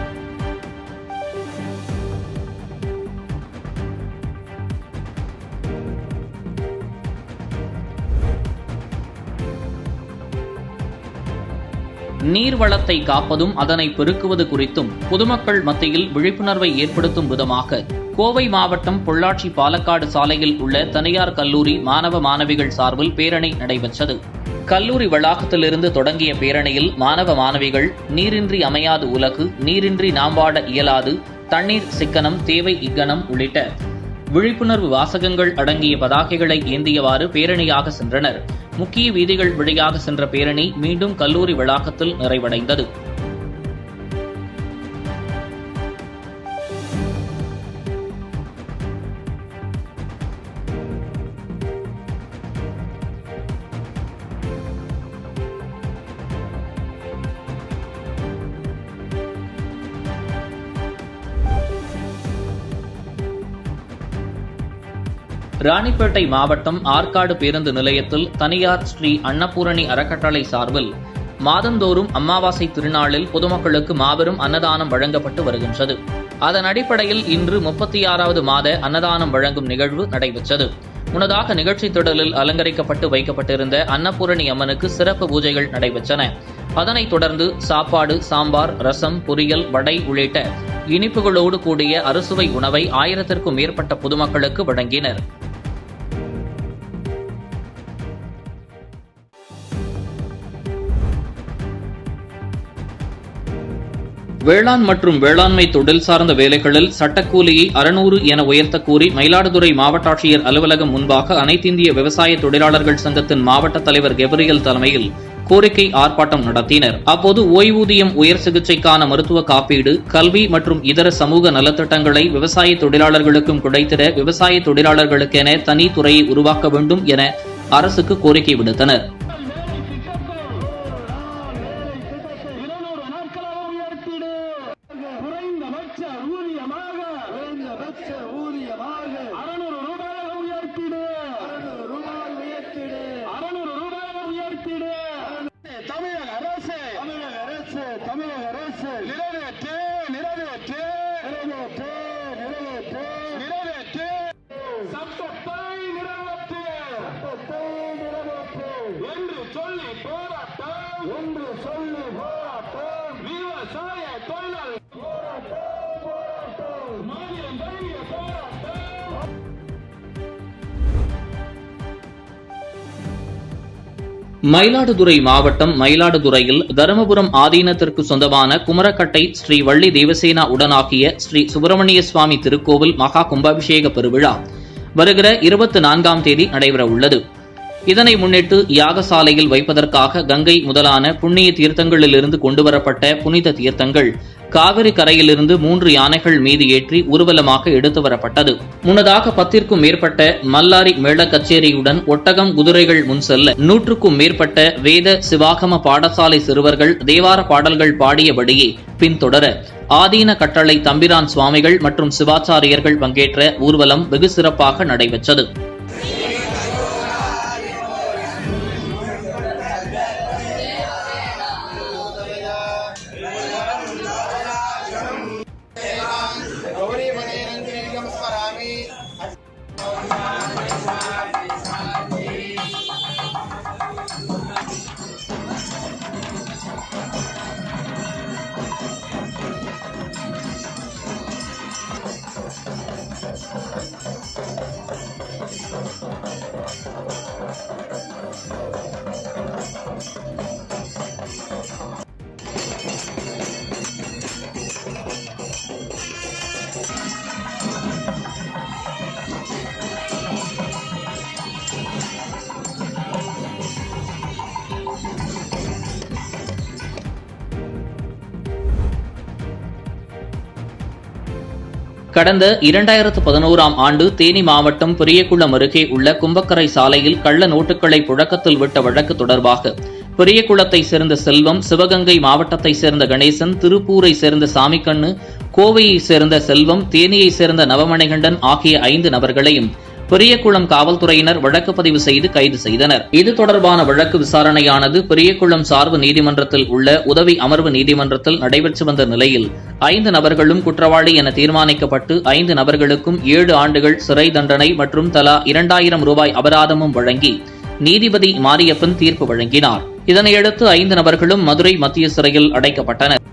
நீர்வளத்தை காப்பதும் அதனை பெருக்குவது குறித்தும் பொதுமக்கள் மத்தியில் விழிப்புணர்வை ஏற்படுத்தும் விதமாக கோவை மாவட்டம் பொள்ளாச்சி பாலக்காடு சாலையில் உள்ள தனியார் கல்லூரி மாணவ மாணவிகள் சார்பில் பேரணி நடைபெற்றது. கல்லூரி வளாகத்திலிருந்து தொடங்கிய பேரணியில் மாணவ மாணவிகள் நீரின்றி அமையாது உலகு, நீரின்றி நாம் வாழ இயலாது, தண்ணீர் சிக்கனம் தேவை இக்கணம் உள்ளிட்ட விழிப்புணர்வு வாசகங்கள் அடங்கிய பதாகைகளை ஏந்தியவாறு பேரணியாக சென்றனர். முக்கிய வீதிகள் வழியாக சென்ற பேரணி மீண்டும் கல்லூரி வளாகத்தில் நிறைவடைந்தது. ராணிப்பேட்டை மாவட்டம் ஆற்காடு பேருந்து நிலையத்தில் தனியார் ஸ்ரீ அன்னபூரணி அறக்கட்டளை சார்பில் மாதந்தோறும் அமாவாசை திருநாளில் பொதுமக்களுக்கு மாபெரும் அன்னதானம் வழங்கப்பட்டு வருகின்றது. அதன் அடிப்படையில் இன்று 36வது மாத அன்னதானம் வழங்கும் நிகழ்வு நடைபெற்றது. முன்னதாக நிகழ்ச்சி திடலில் அலங்கரிக்கப்பட்டு வைக்கப்பட்டிருந்த அன்னபூரணி அம்மனுக்கு சிறப்பு பூஜைகள் நடைபெற்றன. அதனைத் தொடர்ந்து சாப்பாடு, சாம்பார், ரசம், பொரியல், வடை உள்ளிட்ட இனிப்புகளோடு கூடிய அறுசுவை உணவை 1000க்கும் மேற்பட்ட பொதுமக்களுக்கு வழங்கினர். வேளாண் மற்றும் வேளாண்மை தொழில் சார்ந்த வேலைகளில் சட்டக்கூலியை 600 என உயர்த்தக் கோரி மயிலாடுதுறை மாவட்ட ஆட்சியர் அலுவலகம் முன்பாக அனைத்திந்திய விவசாய தொழிலாளர்கள் சங்கத்தின் மாவட்ட தலைவர் கெப்ரியல் தலைமையில் கோரிக்கை ஆர்ப்பாட்டம் நடத்தினர். அப்போது ஓய்வூதியம், உயர் சிகிச்சைக்கான மருத்துவ காப்பீடு, கல்வி மற்றும் இதர சமூக நலத்திட்டங்களை விவசாய தொழிலாளர்களுக்கும் கிடைத்திட விவசாய தொழிலாளர்களுக்கென தனி துறையை உருவாக்க வேண்டும் என அரசுக்கு கோரிக்கை விடுத்தனர். மயிலாடுதுறை மாவட்டம் மயிலாடுதுறையில் தருமபுரம் ஆதீனத்திற்கு சொந்தமான குமரக்கட்டை ஸ்ரீ வள்ளி தேவசேனா உடனாகிய ஸ்ரீ சுப்பிரமணிய சுவாமி திருக்கோவில் மகா கும்பாபிஷேக பெருவிழா வருகிற 24ஆம் தேதி நடைபெறவுள்ளது. இதனை முன்னிட்டு யாகசாலையில் வைப்பதற்காக கங்கை முதலான புண்ணிய தீர்த்தங்களிலிருந்து கொண்டுவரப்பட்ட புனித தீர்த்தங்கள் காவிரி கரையிலிருந்து 3 யானைகள் மீது ஏற்றி ஊர்வலமாக எடுத்து வரப்பட்டது. முன்னதாக 10க்கும் மேற்பட்ட மல்லாரி மேள கச்சேரியுடன் ஒட்டகம், குதிரைகள் முன் செல்ல 100க்கும் மேற்பட்ட வேத சிவாகம பாடசாலை சிறுவர்கள் தேவார பாடல்கள் பாடியபடியே பின்தொடர ஆதீன கட்டளை தம்பிரான் சுவாமிகள் மற்றும் சிவாச்சாரியர்கள் பங்கேற்ற ஊர்வலம் வெகு சிறப்பாக நடைபெற்றது. கடந்த 2011ஆம் ஆண்டு தேனி மாவட்டம் பெரியகுளம் அருகே உள்ள கும்பக்கரை சாலையில் கள்ள நோட்டுகளை புழக்கத்தில் விட்ட வழக்கு தொடர்பாக பெரியகுளத்தை சேர்ந்த செல்வம், சிவகங்கை மாவட்டத்தை சேர்ந்த கணேசன், திருப்பூரை சேர்ந்த சாமிக்கண்ணு, கோவையை சேர்ந்த செல்வம், தேனியை சேர்ந்த நவமணிகண்டன் ஆகிய 5 நபர்களையும் பெரியகுளம் காவல்துறையினர் வழக்கு பதிவு செய்து கைது செய்தனர். இது தொடர்பான வழக்கு விசாரணையானது பெரியகுளம் சார்பு நீதிமன்றத்தில் உள்ள உதவி அமர்வு நீதிமன்றத்தில் நடைபெற்று வந்த நிலையில் 5 நபர்களும் குற்றவாளி என தீர்மானிக்கப்பட்டு 5 நபர்களுக்கும் 7 ஆண்டுகள் சிறை தண்டனை மற்றும் தலா 2000 ரூபாய் அபராதமும் வழங்கி நீதிபதி மாரியப்பன் தீர்ப்பு வழங்கினார். இதனையடுத்து 5 நபர்களும் மதுரை மத்திய சிறையில் அடைக்கப்பட்டனர்.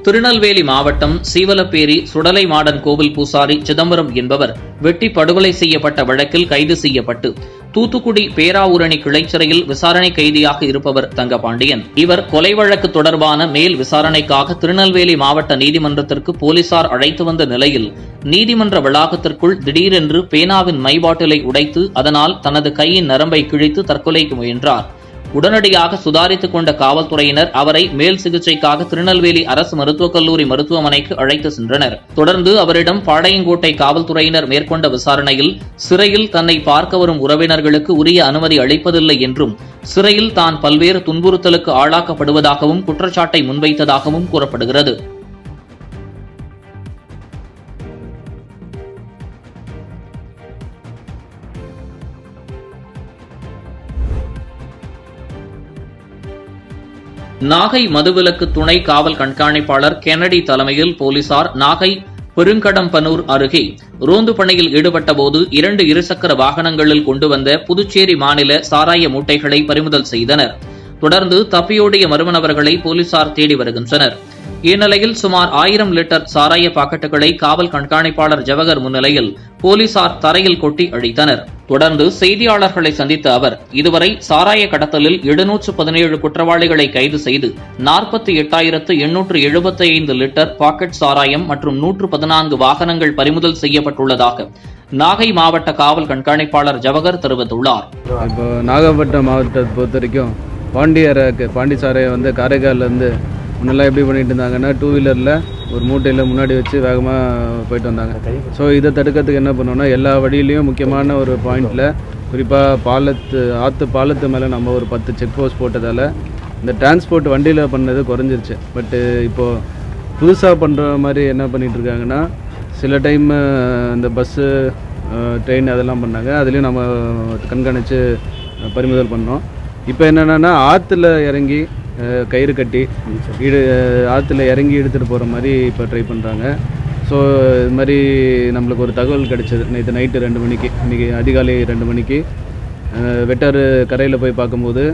திருநெல்வேலி மாவட்டம் சீவலப்பேரி சுடலை மாடன் கோவில் பூசாரி சிதம்பரம் என்பவர் வெட்டி படுகொலை செய்யப்பட்ட வழக்கில் கைது செய்யப்பட்டு தூத்துக்குடி பேராவூரணி கிளைச்சிறையில் விசாரணை கைதியாக இருப்பவர் தங்கபாண்டியன். இவர் கொலை வழக்கு தொடர்பான மேல் விசாரணைக்காக திருநெல்வேலி மாவட்ட நீதிமன்றத்திற்கு போலீசார் அழைத்து வந்த நிலையில் நீதிமன்ற வளாகத்திற்குள் திடீரென்று பேனாவின் மை பாட்டிலை உடைத்து அதனால் தனது கையின் நரம்பை கிழித்து தற்கொலைக்கு முயன்றார். உடனடியாக சுதாரித்துக் கொண்ட காவல்துறையினர் அவரை மேல் சிகிச்சைக்காக திருநெல்வேலி அரசு மருத்துவக் கல்லூரி மருத்துவமனைக்கு அழைத்து சென்றனர். தொடர்ந்து அவரிடம் பாளையங்கோட்டை காவல்துறையினர் மேற்கொண்ட விசாரணையில் சிறையில் தன்னை பார்க்க வரும் உறவினர்களுக்கு உரிய அனுமதி அளிப்பதில்லை என்றும் சிறையில் தான் பல்வேறு துன்புறுத்தலுக்கு ஆளாக்கப்படுவதாகவும் குற்றச்சாட்டை முன்வைத்ததாகவும் கூறப்படுகிறது. நாகை மதுவிலக்கு துணை காவல் கண்காணிப்பாளர் கென்னடி தலைமையில் போலீசார் நாகை பெருங்கடம்பனூர் அருகே ரோந்து பணியில் ஈடுபட்டபோது 2 இருசக்கர வாகனங்களில் கொண்டு வந்த புதுச்சேரி மாநில சாராய மூட்டைகளை பறிமுதல் செய்தனர். தொடர்ந்து தப்பியோடிய மர்ம நபர்களை போலீசார் தேடி வருகின்றனர். இந்நிலையில் சுமார் 1000 லிட்டர் சாராய பாக்கெட்டுகளை காவல் கண்காணிப்பாளர் ஜவஹர் முன்னிலையில் போலீசார் தரையில் கொட்டி அழித்தனர். தொடர்ந்து செய்தியாளர்களை சந்தித்த அவர் இதுவரை சாராய கடத்தலில் 717 குற்றவாளிகளை கைது செய்து 48,875 லிட்டர் பாக்கெட் சாராயம் மற்றும் 114 வாகனங்கள் பறிமுதல் செய்யப்பட்டுள்ளதாக நாகை மாவட்ட காவல் கண்காணிப்பாளர் ஜவஹர் தெரிவித்துள்ளார். இப்போ நாகப்பட்டினம் மாவட்டத்தை பொறுத்த வரைக்கும் பாண்டி சாரையை வந்து காரைக்காலிலேருந்து முன்னெல்லாம் எப்படி பண்ணிட்டு இருந்தாங்கன்னா 2 வீலரில் ஒரு மூட்டையில் முன்னாடி வச்சு வேகமாக போயிட்டு வந்தாங்க. ஸோ இதை தடுக்கிறதுக்கு என்ன பண்ணோன்னா எல்லா வழியிலையும் முக்கியமான ஒரு பாயிண்டில் குறிப்பாக ஆற்று பாலத்து மேலே நம்ம ஒரு 10 செக் போஸ்ட் போட்டதால் இந்த டிரான்ஸ்போர்ட் வண்டியில் பண்ணது குறைஞ்சிருச்சு. பட்டு இப்போது புதுசாக பண்ணுற மாதிரி என்ன பண்ணிகிட்டு இருக்காங்கன்னா சில டைம் இந்த பஸ்ஸு ட்ரெயின் அதெல்லாம் பண்ணாங்க, அதுலேயும் நம்ம கண்காணித்து பறிமுதல் பண்ணோம். இப்போ என்னென்னா ஆற்றுல இறங்கி கயிறு கட்டி ஆற்றுல இறங்கி எடுத்துகிட்டு போகிற மாதிரி இப்போ ட்ரை பண்ணுறாங்க. ஸோ இது மாதிரி நம்மளுக்கு ஒரு தகவல் கிடச்சிது நேற்று நைட்டு 2 மணிக்கு, இன்றைக்கி அதிகாலை 2 மணிக்கு வெட்டாறு கரையில் போய் பார்க்கும்போது